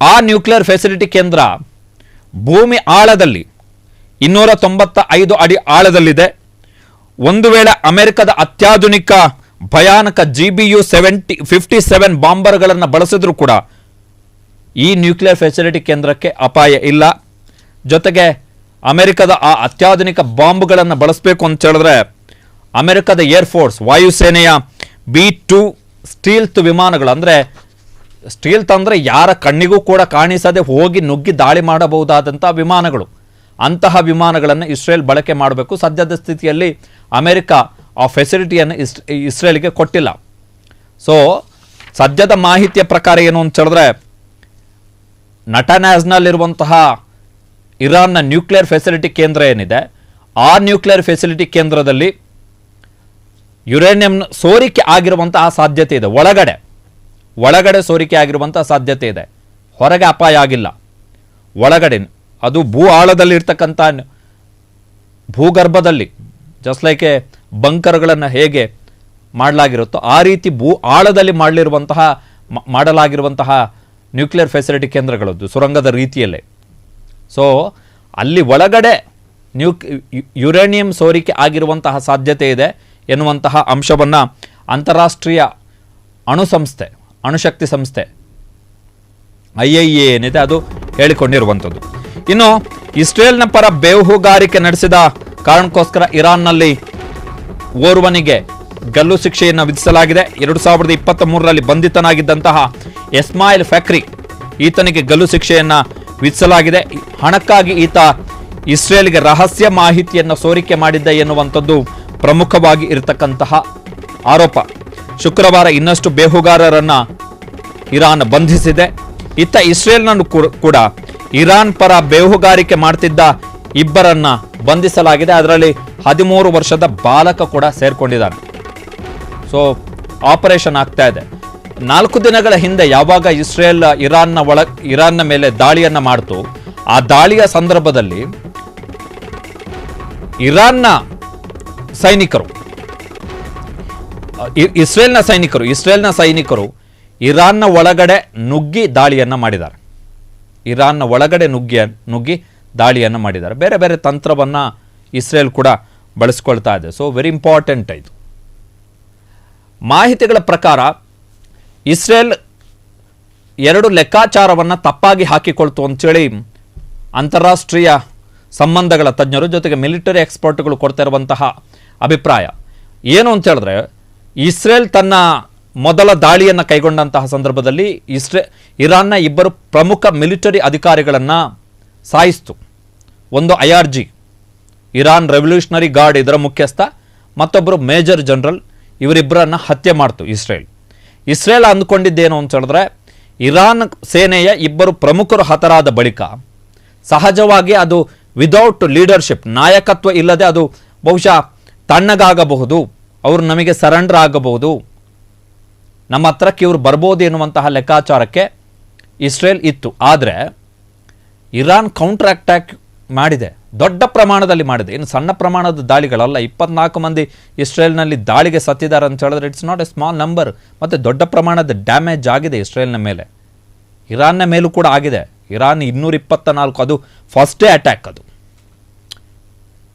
ಆ ನ್ಯೂಕ್ಲಿಯರ್ ಫೆಸಿಲಿಟಿ ಕೇಂದ್ರ ಭೂಮಿ ಆಳದಲ್ಲಿ 295 ಅಡಿ ಆಳದಲ್ಲಿದೆ. ಒಂದು ವೇಳೆ ಅಮೆರಿಕದ ಅತ್ಯಾಧುನಿಕ ಭಯಾನಕ GBU 57 ಬಾಂಬರ್ಗಳನ್ನು ಬಳಸಿದ್ರೂ ಕೂಡ ಈ ನ್ಯೂಕ್ಲಿಯರ್ ಫೆಸಿಲಿಟಿ ಕೇಂದ್ರಕ್ಕೆ ಅಪಾಯ ಇಲ್ಲ. ಜೊತೆಗೆ ಅಮೆರಿಕದ ಆ ಅತ್ಯಾಧುನಿಕ ಬಾಂಬ್ಗಳನ್ನು ಬಳಸಬೇಕು ಅಂತ ಹೇಳಿದ್ರೆ ಅಮೆರಿಕದ ಏರ್ಫೋರ್ಸ್, ವಾಯುಸೇನೆಯ B-2 ಸ್ಟೀಲ್ತ್ ವಿಮಾನಗಳು, ಅಂದರೆ ಸ್ಟೀಲ್ತ್ ಅಂದರೆ ಯಾರ ಕಣ್ಣಿಗೂ ಕೂಡ ಕಾಣಿಸದೆ ಹೋಗಿ ನುಗ್ಗಿ ದಾಳಿ ಮಾಡಬಹುದಾದಂಥ ವಿಮಾನಗಳು, ಅಂತಹ ವಿಮಾನಗಳನ್ನು ಇಸ್ರೇಲ್ ಬಳಕೆ ಮಾಡಬೇಕು. ಸದ್ಯದ ಸ್ಥಿತಿಯಲ್ಲಿ ಅಮೆರಿಕ ಆ ಫೆಸಿಲಿಟಿಯನ್ನು ಇಸ್ರೇಲ್ಗೆ ಕೊಟ್ಟಿಲ್ಲ. ಸೊ ಸದ್ಯದ ಮಾಹಿತಿಯ ಪ್ರಕಾರ ಏನು ಅಂತ ಹೇಳಿದ್ರೆ, ನಟನ್ಯಾಸ್ನಲ್ಲಿರುವಂತಹ ಇರಾನ್ನ ನ್ಯೂಕ್ಲಿಯರ್ ಫೆಸಿಲಿಟಿ ಕೇಂದ್ರ ಏನಿದೆ, ಆ ನ್ಯೂಕ್ಲಿಯರ್ ಫೆಸಿಲಿಟಿ ಕೇಂದ್ರದಲ್ಲಿ ಯುರೇನಿಯಂ ಸೋರಿಕೆ ಆಗಿರುವಂತಹ ಸಾಧ್ಯತೆ ಇದೆ. ಒಳಗಡೆ ಸೋರಿಕೆ ಆಗಿರುವಂತಹ ಸಾಧ್ಯತೆ ಇದೆ. ಹೊರಗೆ ಅಪಾಯ ಆಗಿಲ್ಲ, ಒಳಗಡೆ ಅದು ಭೂ ಆಳದಲ್ಲಿ ಇರ್ತಕ್ಕಂಥ ಭೂಗರ್ಭದಲ್ಲಿ, ಜಸ್ಟ್ ಲೈಕ್ ಬಂಕರ್ಗಳನ್ನು ಹೇಗೆ ಮಾಡಲಾಗಿರುತ್ತೋ ಆ ರೀತಿ ಭೂ ಆಳದಲ್ಲಿ ಮಾಡಲಾಗಿರುವಂತಹ ನ್ಯೂಕ್ಲಿಯರ್ ಫೆಸಿಲಿಟಿ ಕೇಂದ್ರಗಳದ್ದು ಸುರಂಗದ ರೀತಿಯಲ್ಲೇ. ಸೊ ಅಲ್ಲಿ ಒಳಗಡೆ ಯುರೇನಿಯಂ ಸೋರಿಕೆ ಆಗಿರುವಂತಹ ಸಾಧ್ಯತೆ ಇದೆ ಎನ್ನುವಂತಹ ಅಂಶವನ್ನು ಅಂತಾರಾಷ್ಟ್ರೀಯ ಅಣುಶಕ್ತಿ ಸಂಸ್ಥೆ IAEA ಏನಿದೆ ಅದು ಹೇಳಿಕೊಂಡಿರುವಂಥದ್ದು. ಇನ್ನು ಇಸ್ರೇಲ್ನ ಪರ ಬೇಹುಗಾರಿಕೆ ನಡೆಸಿದ ಕಾರಣಕ್ಕೋಸ್ಕರ ಇರಾನ್ನಲ್ಲಿ ಓರ್ವನಿಗೆ ಗಲ್ಲು ಶಿಕ್ಷೆಯನ್ನು ವಿಧಿಸಲಾಗಿದೆ. 2023ರಲ್ಲಿ ಬಂಧಿತನಾಗಿದ್ದಂತಹ ಇಸ್ಮಾಯಿಲ್ ಫಕ್ರಿ, ಈತನಿಗೆ ಗಲ್ಲು ಶಿಕ್ಷೆಯನ್ನು ವಿಧಿಸಲಾಗಿದೆ. ಹಣಕ್ಕಾಗಿ ಈತ ಇಸ್ರೇಲ್ಗೆ ರಹಸ್ಯ ಮಾಹಿತಿಯನ್ನು ಸೋರಿಕೆ ಮಾಡಿದ್ದ ಎನ್ನುವಂಥದ್ದು ಪ್ರಮುಖವಾಗಿ ಇರತಕ್ಕಂತಹ ಆರೋಪ. ಶುಕ್ರವಾರ ಇನ್ನಷ್ಟು ಬೇಹುಗಾರರನ್ನು ಇರಾನ್ ಬಂಧಿಸಿದೆ. ಇತ್ತ ಇಸ್ರೇಲ್ನನ್ನು ಕೂಡ ಇರಾನ್ ಪರ ಬೇಹುಗಾರಿಕೆ ಮಾಡ್ತಿದ್ದ ಇಬ್ಬರನ್ನ ಬಂಧಿಸಲಾಗಿದೆ. ಅದರಲ್ಲಿ 13 ವರ್ಷದ ಬಾಲಕ ಕೂಡ ಸೇರ್ಕೊಂಡಿದ್ದಾನೆ. ಸೊ ಆಪರೇಷನ್ ಆಗ್ತಾ ಇದೆ. 4 ದಿನಗಳ ಹಿಂದೆ ಯಾವಾಗ ಇಸ್ರೇಲ್ ಇರಾನ್ನ ಮೇಲೆ ದಾಳಿಯನ್ನ ಮಾಡ್ತು, ಆ ದಾಳಿಯ ಸಂದರ್ಭದಲ್ಲಿ ಇರಾನ್ನ ಸೈನಿಕರು ಇಸ್ರೇಲ್ನ ಸೈನಿಕರು ಇರಾನ್ನ ಒಳಗಡೆ ನುಗ್ಗಿ ದಾಳಿಯನ್ನು ಮಾಡಿದ್ದಾರೆ. ಇರಾನ್ನ ಒಳಗಡೆ ನುಗ್ಗಿ ದಾಳಿಯನ್ನು ಮಾಡಿದ್ದಾರೆ. ಬೇರೆ ಬೇರೆ ತಂತ್ರವನ್ನು ಇಸ್ರೇಲ್ ಕೂಡ ಬಳಸ್ಕೊಳ್ತಾ ಇದೆ. ಸೊ ವೆರಿ ಇಂಪಾರ್ಟೆಂಟ್ ಇದು. ಮಾಹಿತಿಗಳ ಪ್ರಕಾರ ಇಸ್ರೇಲ್ 2 ಲೆಕ್ಕಾಚಾರವನ್ನು ತಪ್ಪಾಗಿ ಹಾಕಿಕೊಳ್ತು ಅಂತೇಳಿ ಅಂತಾರಾಷ್ಟ್ರೀಯ ಸಂಬಂಧಗಳ ತಜ್ಞರು ಜೊತೆಗೆ ಮಿಲಿಟರಿ ಎಕ್ಸ್ಪರ್ಟ್ಗಳು ಕೊಡ್ತಾ ಇರುವಂತಹ ಅಭಿಪ್ರಾಯ ಏನು ಅಂತ ಹೇಳಿದ್ರೆ, ಇಸ್ರೇಲ್ ತನ್ನ ಮೊದಲ ದಾಳಿಯನ್ನು ಕೈಗೊಂಡಂತಹ ಸಂದರ್ಭದಲ್ಲಿ ಇರಾನ್ನ 2 ಪ್ರಮುಖ ಮಿಲಿಟರಿ ಅಧಿಕಾರಿಗಳನ್ನು ಸಾಯಿಸ್ತು. ಒಂದು IRG ಇರಾನ್ ರೆವಲ್ಯೂಷನರಿ ಗಾರ್ಡ್ ಇದರ ಮುಖ್ಯಸ್ಥ, ಮತ್ತೊಬ್ಬರು ಮೇಜರ್ ಜನರಲ್, ಇವರಿಬ್ಬರನ್ನು ಹತ್ಯೆ ಮಾಡ್ತು ಇಸ್ರೇಲ್ ಅಂದ್ಕೊಂಡಿದ್ದೇನು ಅಂತ ಹೇಳಿದ್ರೆ, ಇರಾನ್ ಸೇನೆಯ 2 ಪ್ರಮುಖರು ಹತರಾದ ಬಳಿಕ ಸಹಜವಾಗಿ ಅದು ವಿದೌಟ್ ಲೀಡರ್ಶಿಪ್, ನಾಯಕತ್ವ ಇಲ್ಲದೆ ಅದು ಬಹುಶಃ ತಣ್ಣಗಾಗಬಹುದು, ಅವರು ನಮಗೆ ಸರೆಂಡರ್ ಆಗಬಹುದು, ನಮ್ಮ ಹತ್ರಕ್ಕೆ ಇವರು ಬರ್ಬೋದು ಎನ್ನುವಂತಹ ಲೆಕ್ಕಾಚಾರಕ್ಕೆ ಇಸ್ರೇಲ್ ಇತ್ತು. ಆದರೆ ಇರಾನ್ ಕೌಂಟರ್ ಅಟ್ಯಾಕ್ ಮಾಡಿದೆ, ದೊಡ್ಡ ಪ್ರಮಾಣದಲ್ಲಿ ಮಾಡಿದೆ. ಇನ್ನು ಸಣ್ಣ ಪ್ರಮಾಣದ ದಾಳಿಗಳಲ್ಲ. 24 ಮಂದಿ ಇಸ್ರೇಲ್ನಲ್ಲಿ ದಾಳಿಗೆ ಸತ್ತಿದ್ದಾರೆ ಅಂತ ಹೇಳಿದ್ರೆ it's not A small number. ಮತ್ತು ದೊಡ್ಡ ಪ್ರಮಾಣದ ಡ್ಯಾಮೇಜ್ ಆಗಿದೆ ಇಸ್ರೇಲ್ನ ಮೇಲೆ, ಇರಾನ್ನ ಮೇಲೂ ಕೂಡ ಆಗಿದೆ. ಇರಾನ್ 224, ಅದು ಫಸ್ಟ್ ಡೇ ಅಟ್ಯಾಕ್. ಅದು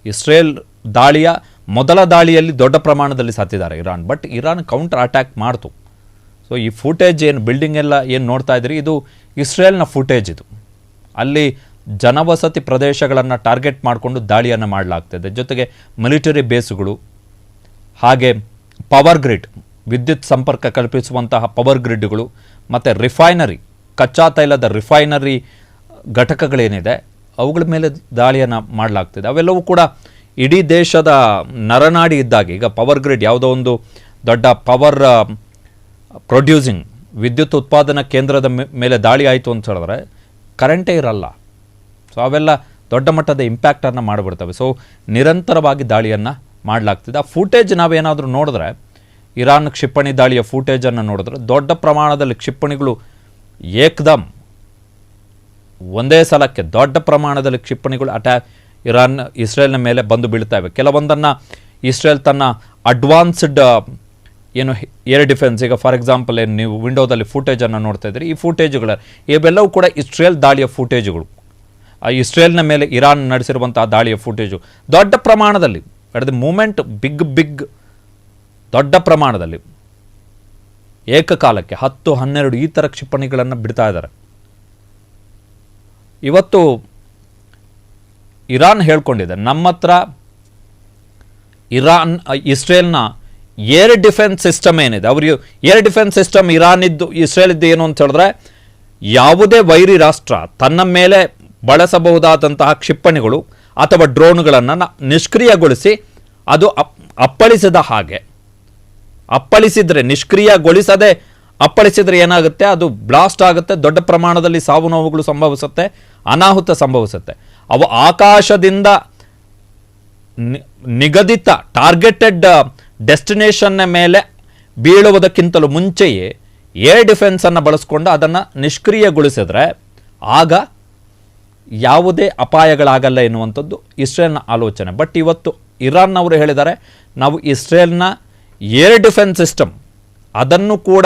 ಇಸ್ರೇಲ್ ದಾಳಿಯ ಮೊದಲ ದಾಳಿಯಲ್ಲಿ ದೊಡ್ಡ ಪ್ರಮಾಣದಲ್ಲಿ ಸತ್ತಿದ್ದಾರೆ Iran. But Iran counter attack ಮಾಡ್ತು. ಸೊ ಈ ಫುಟೇಜ್ ಏನು ಬಿಲ್ಡಿಂಗ್ ಎಲ್ಲ ಏನು ನೋಡ್ತಾ ಇದ್ರಿ, ಇದು ಇಸ್ರೇಲ್ನ ಫುಟೇಜ್. ಇದು ಅಲ್ಲಿ ಜನವಸತಿ ಪ್ರದೇಶಗಳನ್ನು ಟಾರ್ಗೆಟ್ ಮಾಡಿಕೊಂಡು ದಾಳಿಯನ್ನು ಮಾಡಲಾಗ್ತದೆ. ಜೊತೆಗೆ ಮಿಲಿಟರಿ ಬೇಸ್ಗಳು, ಹಾಗೆ ಪವರ್ ಗ್ರಿಡ್, ವಿದ್ಯುತ್ ಸಂಪರ್ಕ ಕಲ್ಪಿಸುವಂತಹ ಪವರ್ ಗ್ರಿಡ್ಗಳು, ಮತ್ತು ರಿಫೈನರಿ, ಕಚ್ಚಾ ತೈಲದ ರಿಫೈನರಿ ಘಟಕಗಳೇನಿದೆ ಅವುಗಳ ಮೇಲೆ ದಾಳಿಯನ್ನು ಮಾಡಲಾಗ್ತದೆ. ಅವೆಲ್ಲವೂ ಕೂಡ ಇಡೀ ದೇಶದ ನರನಾಡಿ ಇದ್ದಾಗ, ಈಗ ಪವರ್ ಗ್ರಿಡ್ ಯಾವುದೋ ಒಂದು ದೊಡ್ಡ ಪವರ್ ಪ್ರೊಡ್ಯೂಸಿಂಗ್ ವಿದ್ಯುತ್ ಉತ್ಪಾದನಾ ಕೇಂದ್ರದ ಮೇಲೆ ದಾಳಿ ಆಯಿತು ಅಂತ ಹೇಳಿದ್ರೆ ಕರೆಂಟೇ ಇರಲ್ಲ. ಸೊ ಅವೆಲ್ಲ ದೊಡ್ಡ ಮಟ್ಟದ ಇಂಪ್ಯಾಕ್ಟನ್ನು ಮಾಡಿಬಿಡ್ತವೆ. ಸೊ ನಿರಂತರವಾಗಿ ದಾಳಿಯನ್ನು ಮಾಡಲಾಗ್ತಿದೆ. ಆ ಫೂಟೇಜ್ ನಾವೇನಾದರೂ ನೋಡಿದ್ರೆ, ಇರಾನ್ ಕ್ಷಿಪಣಿ ದಾಳಿಯ ಫೂಟೇಜನ್ನು ನೋಡಿದ್ರೆ ದೊಡ್ಡ ಪ್ರಮಾಣದಲ್ಲಿ ಕ್ಷಿಪಣಿಗಳು ಏಕ್ದಮ್ ಒಂದೇ ಸಲಕ್ಕೆ ದೊಡ್ಡ ಪ್ರಮಾಣದಲ್ಲಿ ಕ್ಷಿಪಣಿಗಳು ಇಸ್ರೇಲ್ನ ಮೇಲೆ ಬಂದು ಬೀಳ್ತವೆ. ಕೆಲವೊಂದನ್ನು ಇಸ್ರೇಲ್ ತನ್ನ ಅಡ್ವಾನ್ಸ್ಡ್ ಏನು ಏರ್ ಡಿಫೆನ್ಸ್, ಈಗ ಫಾರ್ ಎಕ್ಸಾಂಪಲ್ ಏನು ನೀವು ವಿಂಡೋದಲ್ಲಿ ಫೂಟೇಜನ್ನು ನೋಡ್ತಾ ಇದ್ದೀರಿ, ಈ ಫೂಟೇಜುಗಳ ಇವೆಲ್ಲವೂ ಕೂಡ ಇಸ್ರೇಲ್ ದಾಳಿಯ ಫೂಟೇಜುಗಳು. ಇಸ್ರೇಲ್ನ ಮೇಲೆ ಇರಾನ್ ನಡೆಸಿರುವಂತಹ ದಾಳಿಯ ಫೂಟೇಜು ದೊಡ್ಡ ಪ್ರಮಾಣದಲ್ಲಿ, ಅಟ್ ದ ಮೂಮೆಂಟ್ ಬಿಗ್ ದೊಡ್ಡ ಪ್ರಮಾಣದಲ್ಲಿ ಏಕಕಾಲಕ್ಕೆ 10-12 ಈ ಥರ ಕ್ಷಿಪಣಿಗಳನ್ನು ಬಿಡ್ತಾ ಇದ್ದಾರೆ. ಇವತ್ತು ಇರಾನ್ ಹೇಳ್ಕೊಂಡಿದೆ, ನಮ್ಮ ಹತ್ರ ಇಸ್ರೇಲ್ನ ಏರ್ ಡಿಫೆನ್ಸ್ ಸಿಸ್ಟಮ್ ಏನಿದೆ, ಅವರಿಗೆ ಏರ್ ಡಿಫೆನ್ಸ್ ಸಿಸ್ಟಮ್ ಇಸ್ರೇಲಿದ್ದು ಏನು ಅಂತ ಹೇಳಿದ್ರೆ, ಯಾವುದೇ ವೈರಿ ರಾಷ್ಟ್ರ ತನ್ನ ಮೇಲೆ ಬಳಸಬಹುದಾದಂತಹ ಕ್ಷಿಪಣಿಗಳು ಅಥವಾ ಡ್ರೋನ್ಗಳನ್ನು ನಿಷ್ಕ್ರಿಯಗೊಳಿಸಿ ಅದು ಅಪ್ಪಳಿಸಿದ ಹಾಗೆ, ಅಪ್ಪಳಿಸಿದರೆ ನಿಷ್ಕ್ರಿಯಗೊಳಿಸದೆ ಅಪ್ಪಳಿಸಿದರೆ ಏನಾಗುತ್ತೆ, ಅದು ಬ್ಲಾಸ್ಟ್ ಆಗುತ್ತೆ, ದೊಡ್ಡ ಪ್ರಮಾಣದಲ್ಲಿ ಸಾವು ನೋವುಗಳು ಸಂಭವಿಸುತ್ತೆ, ಅನಾಹುತ ಸಂಭವಿಸುತ್ತೆ. ಅವು ಆಕಾಶದಿಂದ ನಿಗದಿತ ಟಾರ್ಗೆಟೆಡ್ ಡೆಸ್ಟಿನೇಷನ್ನ ಮೇಲೆ ಬೀಳುವುದಕ್ಕಿಂತಲೂ ಮುಂಚೆಯೇ ಏರ್ ಡಿಫೆನ್ಸನ್ನು ಬಳಸ್ಕೊಂಡು ಅದನ್ನು ನಿಷ್ಕ್ರಿಯಗೊಳಿಸಿದ್ರೆ ಆಗ ಯಾವುದೇ ಅಪಾಯಗಳಾಗಲ್ಲ ಎನ್ನುವಂಥದ್ದು ಇಸ್ರೇಲ್ನ ಆಲೋಚನೆ. ಬಟ್ ಇವತ್ತು ಇರಾನ್ನವರು ಹೇಳಿದ್ದಾರೆ, ನಾವು ಇಸ್ರೇಲ್ನ ಏರ್ ಡಿಫೆನ್ಸ್ ಸಿಸ್ಟಮ್ ಅದನ್ನು ಕೂಡ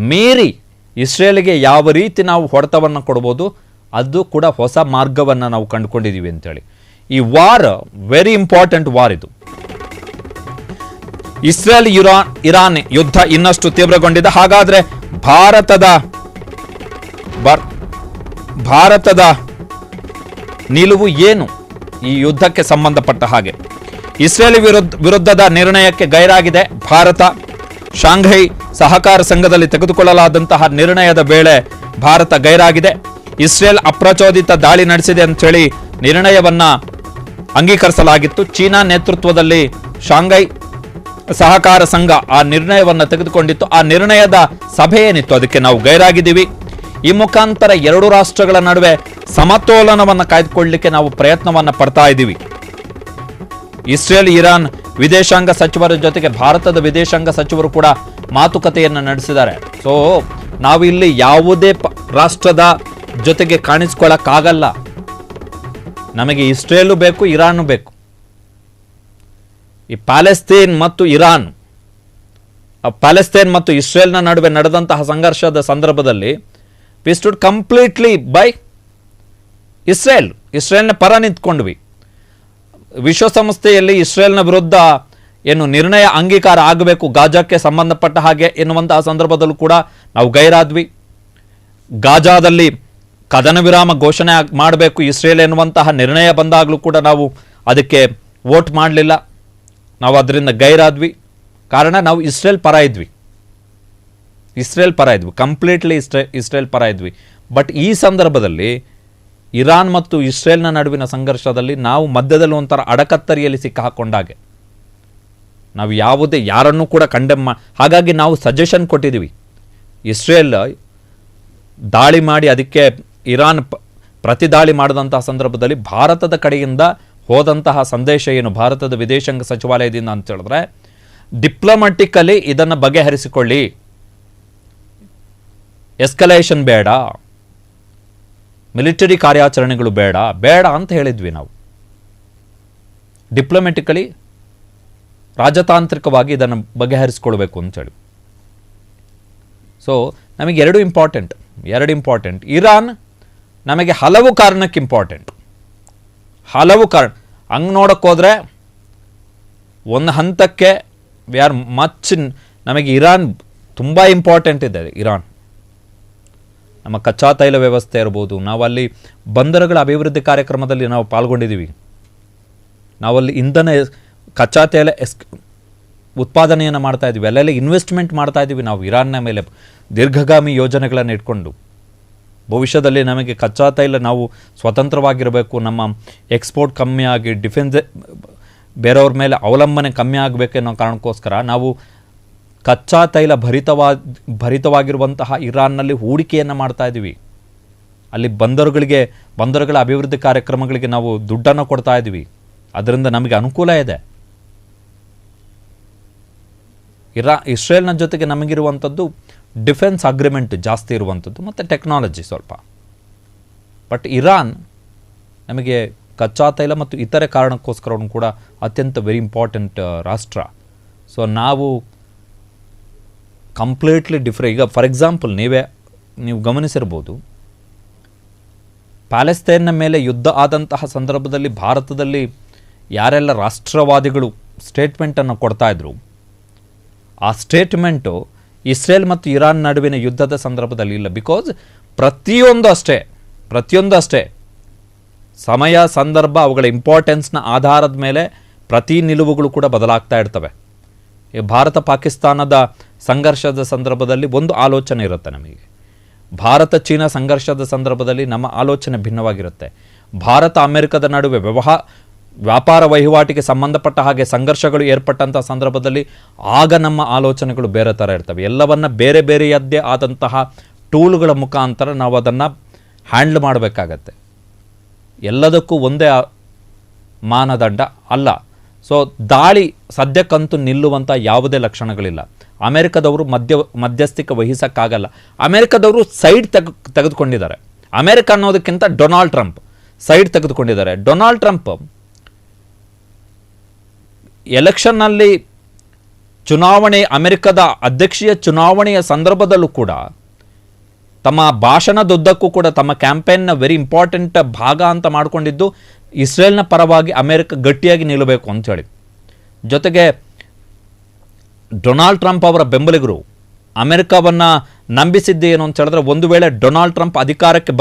ಮೀರಿ ಇಸ್ರೇಲ್ಗೆ ಯಾವ ರೀತಿ ನಾವು ಹೊಡೆತವನ್ನು ಕೊಡ್ಬೋದು, ಅದು ಕೂಡ ಹೊಸ ಮಾರ್ಗವನ್ನು ನಾವು ಕಂಡುಕೊಂಡಿದ್ದೀವಿ ಅಂತೇಳಿ. ಈ ವಾರ್ ವೆರಿ ಇಂಪಾರ್ಟೆಂಟ್ ವಾರ್ ಇದು. ಇಸ್ರೇಲ್ ಇರಾನ್ ಯುದ್ಧ ಇನ್ನಷ್ಟು ತೀವ್ರಗೊಂಡಿದೆ. ಹಾಗಾದ್ರೆ ಭಾರತದ ನಿಲುವು ಏನು ಈ ಯುದ್ಧಕ್ಕೆ ಸಂಬಂಧಪಟ್ಟ ಹಾಗೆ? ಇಸ್ರೇಲ್ ವಿರುದ್ಧದ ನಿರ್ಣಯಕ್ಕೆ ಗೈರಾಗಿದೆ ಭಾರತ. ಶಾಂಘೈ ಸಹಕಾರ ಸಂಘದಲ್ಲಿ ತೆಗೆದುಕೊಳ್ಳಲಾದಂತಹ ನಿರ್ಣಯದ ವೇಳೆ ಭಾರತ ಗೈರಾಗಿದೆ. ಇಸ್ರೇಲ್ ಅಪ್ರಚೋದಿತ ದಾಳಿ ನಡೆಸಿದೆ ಅಂತೇಳಿ ನಿರ್ಣಯವನ್ನ ಅಂಗೀಕರಿಸಲಾಗಿತ್ತು. ಚೀನಾ ನೇತೃತ್ವದಲ್ಲಿ ಶಾಂಘೈ ಸಹಕಾರ ಸಂಘ ಆ ನಿರ್ಣಯವನ್ನು ತೆಗೆದುಕೊಂಡಿತ್ತು. ಆ ನಿರ್ಣಯದ ಸಭೆ ಏನಿತ್ತು ಅದಕ್ಕೆ ನಾವು ಗೈರಾಗಿದ್ದೀವಿ. ಈ ಮುಖಾಂತರ 2 ರಾಷ್ಟ್ರಗಳ ನಡುವೆ ಸಮತೋಲನವನ್ನು ಕಾಯ್ದುಕೊಳ್ಳಲಿಕ್ಕೆ ನಾವು ಪ್ರಯತ್ನವನ್ನು ಪಡ್ತಾ ಇದ್ದೀವಿ. ಇಸ್ರೇಲ್ ಇರಾನ್ ವಿದೇಶಾಂಗ ಸಚಿವರ ಜೊತೆಗೆ ಭಾರತದ ವಿದೇಶಾಂಗ ಸಚಿವರು ಕೂಡ ಮಾತುಕತೆಯನ್ನು ನಡೆಸಿದ್ದಾರೆ. ಸೊ ನಾವು ಇಲ್ಲಿ ಯಾವುದೇ ರಾಷ್ಟ್ರದ ಜೊತೆಗೆ ಕಾಣಿಸ್ಕೊಳ್ಳಕ್ಕಾಗಲ್ಲ. ನಮಗೆ ಇಸ್ರೇಲು ಬೇಕು, ಇರಾನು ಬೇಕು. ಈ ಪ್ಯಾಲೆಸ್ತೇನ್ ಮತ್ತು ಇರಾನ್ ಪ್ಯಾಲೆಸ್ತೈನ್ ಮತ್ತು ಇಸ್ರೇಲ್ನ ನಡುವೆ ನಡೆದಂತಹ ಸಂಘರ್ಷದ ಸಂದರ್ಭದಲ್ಲಿ ವಿ ಸ್ಟುಡ್ ಕಂಪ್ಲೀಟ್ಲಿ ಬೈ ಇಸ್ರೇಲ್ನ ಪರ ನಿಂತ್ಕೊಂಡ್ವಿ. ವಿಶ್ವಸಂಸ್ಥೆಯಲ್ಲಿ ಇಸ್ರೇಲ್ನ ವಿರುದ್ಧ ಏನು ನಿರ್ಣಯ ಅಂಗೀಕಾರ ಆಗಬೇಕು ಗಾಜಾಕ್ಕೆ ಸಂಬಂಧಪಟ್ಟ ಹಾಗೆ ಎನ್ನುವಂತಹ ಸಂದರ್ಭದಲ್ಲೂ ಕೂಡ ನಾವು ಗೈರಾದ್ವಿ. ಗಾಜಾದಲ್ಲಿ ಕದನ ವಿರಾಮ ಘೋಷಣೆ ಮಾಡಬೇಕು ಇಸ್ರೇಲ್ ಎನ್ನುವಂತಹ ನಿರ್ಣಯ ಬಂದಾಗಲೂ ಕೂಡ ನಾವು ಅದಕ್ಕೆ ವೋಟ್ ಮಾಡಲಿಲ್ಲ. ನಾವು ಅದರಿಂದ ಗೈರಾದ್ವಿ. ಕಾರಣ ನಾವು ಇಸ್ರೇಲ್ ಪರ ಇದ್ವಿ, ಕಂಪ್ಲೀಟ್ಲಿ ಇಸ್ರೇಲ್ ಪರ ಇದ್ವಿ. ಬಟ್ ಈ ಸಂದರ್ಭದಲ್ಲಿ ಇರಾನ್ ಮತ್ತು ಇಸ್ರೇಲ್ನ ನಡುವಿನ ಸಂಘರ್ಷದಲ್ಲಿ ನಾವು ಮಧ್ಯದಲ್ಲಿ ಒಂಥರ ಅಡಕತ್ತರಿಯಲ್ಲಿ ಸಿಕ್ಕಾಕೊಂಡಾಗೆ, ನಾವು ಯಾರನ್ನೂ ಕೂಡ ಕಂಡೆಮ್ ಹಾಗಾಗಿ ನಾವು ಸಜೆಷನ್ ಕೊಟ್ಟಿದ್ದೀವಿ. ಇಸ್ರೇಲ್ ದಾಳಿ ಮಾಡಿ ಅದಕ್ಕೆ ಇರಾನ್ ಪ್ರತಿ ದಾಳಿ ಮಾಡಿದಂತಹ ಸಂದರ್ಭದಲ್ಲಿ ಭಾರತದ ಕಡೆಯಿಂದ ಹೋದಂತಹ ಸಂದೇಶ ಏನು, ಭಾರತದ ವಿದೇಶಾಂಗ ಸಚಿವಾಲಯದಿಂದ ಅಂತ ಹೇಳಿದ್ರೆ, ಡಿಪ್ಲೊಮ್ಯಾಟಿಕಲಿ ಇದನ್ನು ಬಗೆಹರಿಸಿಕೊಳ್ಳಿ, ಎಸ್ಕಲೇಷನ್ ಬೇಡ, ಮಿಲಿಟರಿ ಕಾರ್ಯಾಚರಣೆಗಳು ಬೇಡ ಅಂತ ಹೇಳಿದ್ವಿ ನಾವು. ಡಿಪ್ಲೊಮ್ಯಾಟಿಕಲಿ ರಾಜತಾಂತ್ರಿಕವಾಗಿ ಇದನ್ನು ಬಗೆಹರಿಸಿಕೊಳ್ಬೇಕು ಅಂತೇಳಿ. ಸೊ ನಮಗೆ ಎರಡು ಇಂಪಾರ್ಟೆಂಟ್. ಇರಾನ್ ನಮಗೆ ಹಲವು ಕಾರಣಕ್ಕೆ ಇಂಪಾರ್ಟೆಂಟ್, ಹಂಗೆ ನೋಡಕ್ಕೆ ಹೋದರೆ ಒಂದು ಹಂತಕ್ಕೆ ನಮಗೆ ಇರಾನ್ ತುಂಬ ಇಂಪಾರ್ಟೆಂಟ್ ಇದೆ. ಇರಾನ್ ನಮ್ಮ ಕಚ್ಚಾ ತೈಲ ವ್ಯವಸ್ಥೆ ಇರ್ಬೋದು, ನಾವಲ್ಲಿ ಬಂದರುಗಳ ಅಭಿವೃದ್ಧಿ ಕಾರ್ಯಕ್ರಮದಲ್ಲಿ ನಾವು ಪಾಲ್ಗೊಂಡಿದ್ದೀವಿ. ನಾವಲ್ಲಿ ಇಂಧನ ಕಚ್ಚಾ ತೈಲ ಉತ್ಪಾದನೆಯನ್ನು ಮಾಡ್ತಾ ಇದ್ದೀವಿ, ಅಲ್ಲೆಲ್ಲ ಇನ್ವೆಸ್ಟ್ಮೆಂಟ್ ಮಾಡ್ತಾ ಇದ್ದೀವಿ ನಾವು ಇರಾನ್ನ ಮೇಲೆ ದೀರ್ಘಗಾಮಿ ಯೋಜನೆಗಳನ್ನು ಇಟ್ಕೊಂಡು. ಭವಿಷ್ಯದಲ್ಲಿ ನಮಗೆ ಕಚ್ಚಾ ತೈಲ ನಾವು ಸ್ವತಂತ್ರವಾಗಿರಬೇಕು, ನಮ್ಮ ಎಕ್ಸ್ಪೋರ್ಟ್ ಕಮ್ಮಿ ಆಗಿ ಡಿಫೆನ್ಸ್ ಬೇರೆಯವ್ರ ಮೇಲೆ ಅವಲಂಬನೆ ಕಮ್ಮಿ ಆಗಬೇಕೆನ್ನೋ ಕಾರಣಕ್ಕೋಸ್ಕರ ನಾವು ಕಚ್ಚಾ ತೈಲ ಭರಿತವಾಗಿರುವಂತಹ ಇರಾನ್ನಲ್ಲಿ ಹೂಡಿಕೆಯನ್ನು ಮಾಡ್ತಾ ಇದ್ದೀವಿ. ಅಲ್ಲಿ ಬಂದರುಗಳ ಅಭಿವೃದ್ಧಿ ಕಾರ್ಯಕ್ರಮಗಳಿಗೆ ನಾವು ದುಡ್ಡನ್ನು ಕೊಡ್ತಾ ಇದ್ದೀವಿ. ಅದರಿಂದ ನಮಗೆ ಅನುಕೂಲ ಇದೆ. ಇಸ್ರೇಲ್ನ ಜೊತೆಗೆ ನಮಗಿರುವಂಥದ್ದು ಡಿಫೆನ್ಸ್ ಅಗ್ರಿಮೆಂಟ್ ಜಾಸ್ತಿ ಇರುವಂಥದ್ದು ಮತ್ತು ಟೆಕ್ನಾಲಜಿ ಸ್ವಲ್ಪ. ಬಟ್ ಇರಾನ್ ನಮಗೆ ಕಚ್ಚಾ ತೈಲ ಮತ್ತು ಇತರೆ ಕಾರಣಕ್ಕೋಸ್ಕರವೂ ಕೂಡ ಅತ್ಯಂತ ವೆರಿ ಇಂಪಾರ್ಟೆಂಟ್ ರಾಷ್ಟ್ರ. ಸೊ ನಾವು ಕಂಪ್ಲೀಟ್ಲಿ ಡಿಫ್ರೆಂಟ್. ಈಗ ಫಾರ್ ಎಕ್ಸಾಂಪಲ್ ನೀವು ಗಮನಿಸಿರ್ಬೋದು, ಪ್ಯಾಲೆಸ್ತೈನ್ನ ಮೇಲೆ ಯುದ್ಧ ಆದಂತಹ ಸಂದರ್ಭದಲ್ಲಿ ಭಾರತದಲ್ಲಿ ಯಾರೆಲ್ಲ ರಾಷ್ಟ್ರವಾದಿಗಳು ಸ್ಟೇಟ್ಮೆಂಟನ್ನು ಕೊಡ್ತಾಯಿದ್ರು, ಆ ಸ್ಟೇಟ್ಮೆಂಟು ಇಸ್ರೇಲ್ ಮತ್ತು ಇರಾನ್ ನಡುವಿನ ಯುದ್ಧದ ಸಂದರ್ಭದಲ್ಲಿ ಇಲ್ಲ. ಬಿಕಾಸ್ ಪ್ರತಿಯೊಂದು ಅಷ್ಟೇ ಸಮಯ ಸಂದರ್ಭ ಅವುಗಳ ಇಂಪಾರ್ಟೆನ್ಸ್ನ ಆಧಾರದ ಮೇಲೆ ಪ್ರತಿ ನಿಲುವುಗಳು ಕೂಡ ಬದಲಾಗ್ತಾ ಇರ್ತವೆ. ಈ ಭಾರತ ಪಾಕಿಸ್ತಾನದ ಸಂಘರ್ಷದ ಸಂದರ್ಭದಲ್ಲಿ ಒಂದು ಆಲೋಚನೆ ಇರುತ್ತೆ ನಮಗೆ, ಭಾರತ ಚೀನಾ ಸಂಘರ್ಷದ ಸಂದರ್ಭದಲ್ಲಿ ನಮ್ಮ ಆಲೋಚನೆ ಭಿನ್ನವಾಗಿರುತ್ತೆ. ಭಾರತ ಅಮೆರಿಕದ ನಡುವೆ ವ್ಯಾಪಾರ ವಹಿವಾಟಿಗೆ ಸಂಬಂಧಪಟ್ಟ ಹಾಗೆ ಸಂಘರ್ಷಗಳು ಏರ್ಪಟ್ಟಂಥ ಸಂದರ್ಭದಲ್ಲಿ ಆಗ ನಮ್ಮ ಆಲೋಚನೆಗಳು ಬೇರೆ ಥರ ಇರ್ತವೆ. ಎಲ್ಲವನ್ನ ಬೇರೆಯದ್ದೇ ಆದಂತಹ ಟೂಲ್ಗಳ ಮುಖಾಂತರ ನಾವು ಅದನ್ನು ಹ್ಯಾಂಡ್ಲ್ ಮಾಡಬೇಕಾಗತ್ತೆ. ಎಲ್ಲದಕ್ಕೂ ಒಂದೇ ಮಾನದಂಡ ಅಲ್ಲ. ಸೊ ದಾಳಿ ಸದ್ಯಕ್ಕಂತೂ ನಿಲ್ಲುವಂಥ ಯಾವುದೇ ಲಕ್ಷಣಗಳಿಲ್ಲ. ಅಮೆರಿಕದವರು ಮಧ್ಯಸ್ಥಿಕೆ ವಹಿಸೋಕ್ಕಾಗಲ್ಲ. ಅಮೆರಿಕದವರು ಸೈಡ್ ತೆಗೆದುಕೊಂಡಿದ್ದಾರೆ. ಅಮೆರಿಕ ಅನ್ನೋದಕ್ಕಿಂತ ಡೊನಾಲ್ಡ್ ಟ್ರಂಪ್ ಸೈಡ್ ತೆಗೆದುಕೊಂಡಿದ್ದಾರೆ. ಡೊನಾಲ್ಡ್ ಟ್ರಂಪ್ ಎಲೆಕ್ಷನ್ನಲ್ಲಿ ಅಮೆರಿಕದ ಅಧ್ಯಕ್ಷೀಯ ಚುನಾವಣೆಯ ಸಂದರ್ಭದಲ್ಲೂ ಕೂಡ ತಮ್ಮ ಭಾಷಣದುದ್ದಕ್ಕೂ ಕೂಡ ತಮ್ಮ ಕ್ಯಾಂಪೇನ್ನ ವೆರಿ ಇಂಪಾರ್ಟೆಂಟ್ ಭಾಗ ಅಂತ ಮಾಡಿಕೊಂಡಿದ್ದು ಇಸ್ರೇಲ್ನ ಪರವಾಗಿ ಅಮೆರಿಕ ಗಟ್ಟಿಯಾಗಿ ನಿಲ್ಲಬೇಕು ಅಂಥೇಳಿ. ಜೊತೆಗೆ ಡೊನಾಲ್ಡ್ ಟ್ರಂಪ್ ಅವರ ಬೆಂಬಲಿಗರು ಅಮೆರಿಕವನ್ನು ನಂಬಿಸಿದ್ದೇನು ಅಂತ ಹೇಳಿದ್ರೆ, ಒಂದು ವೇಳೆ ಡೊನಾಲ್ಡ್ ಟ್ರಂಪ್ ಅಧಿಕಾರಕ್ಕೆ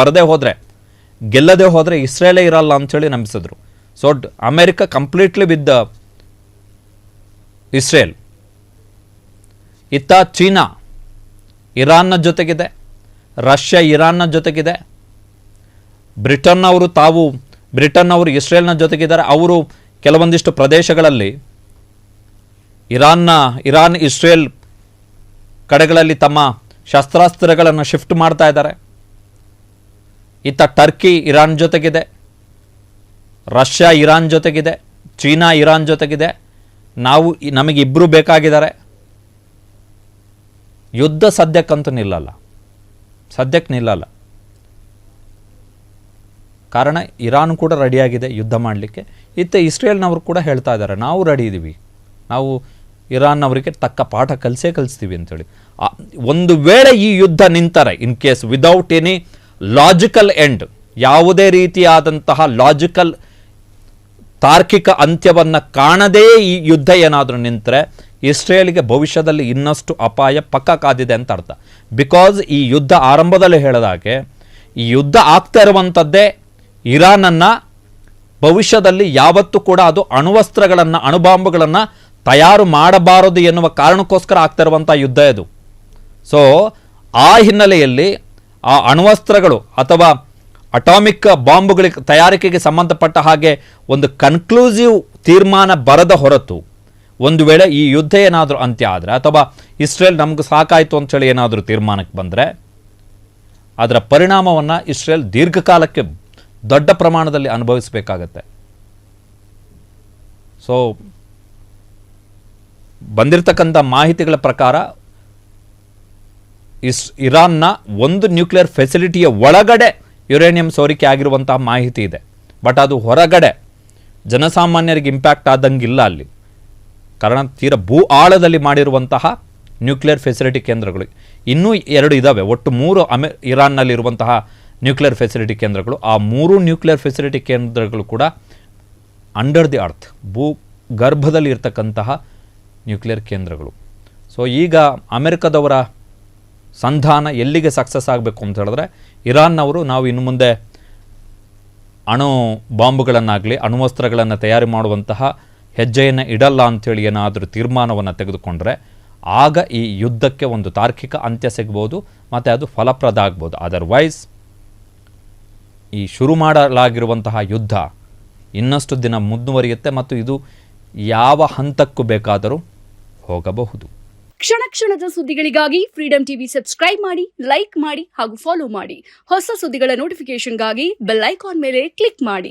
ಗೆಲ್ಲದೆ ಹೋದರೆ ಇಸ್ರೇಲೇ ಇರಲ್ಲ ಅಂಥೇಳಿ ನಂಬಿಸಿದ್ರು. So America completely with Israel. ಇತ್ತ ಚೀನಾ ಇರಾನ್ನ ಜೊತೆಗಿದೆ, ರಷ್ಯಾ ಇರಾನ್ನ ಜೊತೆಗಿದೆ, ಬ್ರಿಟನ್ ಅವರು ಇಸ್ರೇಲ್ನ ಜೊತೆಗಿದ್ದಾರೆ. ಅವರು ಕೆಲವೊಂದಿಷ್ಟು ಪ್ರದೇಶಗಳಲ್ಲಿ ಇರಾನ್ ಇಸ್ರೇಲ್ ಕಡೆಗಳಲ್ಲಿ ತಮ್ಮ ಶಸ್ತ್ರಾಸ್ತ್ರಗಳನ್ನು ಶಿಫ್ಟ್ ಮಾಡ್ತಾ ಇದ್ದಾರೆ. ಇತ್ತ ಟರ್ಕಿ ಇರಾನ್ ಜೊತೆಗಿದೆ, ರಷ್ಯಾ ಇರಾನ್ ಜೊತೆಗಿದೆ, ಚೀನಾ ಇರಾನ್ ಜೊತೆಗಿದೆ. ನಮಗೆ ಇಬ್ಬರು ಬೇಕಾಗಿದ್ದಾರೆ. ಯುದ್ಧ ಸದ್ಯಕ್ಕಂತೂ ನಿಲ್ಲಲ್ಲ. ಕಾರಣ ಇರಾನ್ ಕೂಡ ರೆಡಿಯಾಗಿದೆ ಯುದ್ಧ ಮಾಡಲಿಕ್ಕೆ. ಇತ್ತ ಇಸ್ರೇಲ್ನವರು ಕೂಡ ಹೇಳ್ತಾ ಇದ್ದಾರೆ, ನಾವು ರೆಡಿ ಇದ್ದೀವಿ, ನಾವು ಇರಾನ್ ಅವರಿಗೆ ತಕ್ಕ ಪಾಠ ಕಲಿಸ್ತೀವಿ ಅಂತೇಳಿ. ಒಂದು ವೇಳೆ ಈ ಯುದ್ಧ ನಿಂತರೆ, in case without any logical end, ಯಾವುದೇ ರೀತಿಯಾದಂತಹ ಲಾಜಿಕಲ್ ತಾರ್ಕಿಕ ಅಂತ್ಯವನ್ನು ಕಾಣದೇ ಈ ಯುದ್ಧ ಏನಾದರೂ ನಿಂತರೆ ಇಸ್ರೇಲ್ಗೆ ಭವಿಷ್ಯದಲ್ಲಿ ಇನ್ನಷ್ಟು ಅಪಾಯ ಪಕ್ಕ ಕಾದಿದೆ ಅಂತ ಅರ್ಥ. ಬಿಕಾಸ್ ಈ ಯುದ್ಧ ಆರಂಭದಲ್ಲಿ ಹೇಳಿದಾಗೆ ಈ ಯುದ್ಧ ಆಗ್ತಾ ಇರುವಂಥದ್ದೇ ಇರಾನನ್ನು ಭವಿಷ್ಯದಲ್ಲಿ ಯಾವತ್ತೂ ಕೂಡ ಅದು ಅಣ್ವಸ್ತ್ರಗಳನ್ನು, ಅಣುಬಾಂಬುಗಳನ್ನು ತಯಾರು ಮಾಡಬಾರದು ಎನ್ನುವ ಕಾರಣಕ್ಕೋಸ್ಕರ ಆಗ್ತಾ ಇರುವಂಥ ಯುದ್ಧ ಇದು. ಸೊ ಆ ಹಿನ್ನೆಲೆಯಲ್ಲಿ ಆ ಅಣ್ವಸ್ತ್ರಗಳು ಅಥವಾ ಅಟಾಮಿಕ್ ಬಾಂಬುಗಳಿಗೆ ತಯಾರಿಕೆಗೆ ಸಂಬಂಧಪಟ್ಟ ಹಾಗೆ ಒಂದು ಕನ್ಕ್ಲೂಸಿವ್ ತೀರ್ಮಾನ ಬರದ ಹೊರತು ಒಂದು ವೇಳೆ ಈ ಯುದ್ಧ ಏನಾದರೂ ಅಂತ್ಯ ಆದರೆ ಅಥವಾ ಇಸ್ರೇಲ್ ನಮ್ಗೆ ಸಾಕಾಯಿತು ಅಂತೇಳಿ ಏನಾದರೂ ತೀರ್ಮಾನಕ್ಕೆ ಬಂದರೆ ಅದರ ಪರಿಣಾಮವನ್ನು ಇಸ್ರೇಲ್ ದೀರ್ಘಕಾಲಕ್ಕೆ ದೊಡ್ಡ ಪ್ರಮಾಣದಲ್ಲಿ ಅನುಭವಿಸಬೇಕಾಗತ್ತೆ. ಸೊ ಬಂದಿರತಕ್ಕಂಥ ಮಾಹಿತಿಗಳ ಪ್ರಕಾರ ಇರಾನ್ನ ಒಂದು ನ್ಯೂಕ್ಲಿಯರ್ ಫೆಸಿಲಿಟಿಯ ಒಳಗಡೆ ಯುರೇನಿಯಂ ಸೋರಿಕೆ ಆಗಿರುವಂತಹ ಮಾಹಿತಿ ಇದೆ. ಬಟ್ ಅದು ಹೊರಗಡೆ ಜನಸಾಮಾನ್ಯರಿಗೆ ಇಂಪ್ಯಾಕ್ಟ್ ಆದಂಗಿಲ್ಲ ಅಲ್ಲಿ. ಕಾರಣ ತೀರ ಭೂ ಆಳದಲ್ಲಿ ಮಾಡಿರುವಂತಹ ನ್ಯೂಕ್ಲಿಯರ್ ಫೆಸಿಲಿಟಿ ಕೇಂದ್ರಗಳು ಇನ್ನೂ 2 ಇದ್ದಾವೆ. ಒಟ್ಟು 3 ಇರಾನ್ನಲ್ಲಿರುವಂತಹ ನ್ಯೂಕ್ಲಿಯರ್ ಫೆಸಿಲಿಟಿ ಕೇಂದ್ರಗಳು. ಆ 3 ನ್ಯೂಕ್ಲಿಯರ್ ಫೆಸಿಲಿಟಿ ಕೇಂದ್ರಗಳು ಕೂಡ ಅಂಡರ್ ದಿ ಅರ್ತ್, ಭೂ ಗರ್ಭದಲ್ಲಿ ಇರ್ತಕ್ಕಂತಹ ನ್ಯೂಕ್ಲಿಯರ್ ಕೇಂದ್ರಗಳು. ಸೊ ಈಗ ಅಮೆರಿಕದವರ ಸಂಧಾನ ಎಲ್ಲಿಗೆ ಸಕ್ಸಸ್ ಆಗಬೇಕು ಅಂತ ಹೇಳಿದ್ರೆ, ಇರಾನ್ನವರು ನಾವು ಇನ್ನು ಮುಂದೆ ಅಣು ಬಾಂಬುಗಳನ್ನಾಗಲಿ ಅಣ್ವಸ್ತ್ರಗಳನ್ನು ತಯಾರಿ ಮಾಡುವಂತಹ ಹೆಜ್ಜೆಯನ್ನು ಇಡಲ್ಲ ಅಂಥೇಳಿ ಏನಾದರೂ ತೀರ್ಮಾನವನ್ನು ತೆಗೆದುಕೊಂಡ್ರೆ ಆಗ ಈ ಯುದ್ಧಕ್ಕೆ ಒಂದು ತಾರ್ಕಿಕ ಅಂತ್ಯ ಸಿಗ್ಬೋದು ಮತ್ತು ಅದು ಫಲಪ್ರದ ಆಗ್ಬೋದು. ಅದರ್ವೈಸ್ ಈ ಶುರು ಮಾಡಲಾಗಿರುವಂತಹ ಯುದ್ಧ ಇನ್ನಷ್ಟು ದಿನ ಮುಂದುವರಿಯುತ್ತೆ ಮತ್ತು ಇದು ಯಾವ ಹಂತಕ್ಕೂ ಬೇಕಾದರೂ ಹೋಗಬಹುದು. ಕ್ಷಣ ಕ್ಷಣದ ಸುದ್ದಿಗಳಿಗಾಗಿ ಫ್ರೀಡಂ ಟಿವಿ ಸಬ್ಸ್ಕ್ರೈಬ್ ಮಾಡಿ, ಲೈಕ್ ಮಾಡಿ ಹಾಗೂ ಫಾಲೋ ಮಾಡಿ. ಹೊಸ ಸುದ್ದಿಗಳ ನೋಟಿಫಿಕೇಶನ್ಗಾಗಿ ಬೆಲ್ ಐಕಾನ್ ಮೇಲೆ ಕ್ಲಿಕ್ ಮಾಡಿ.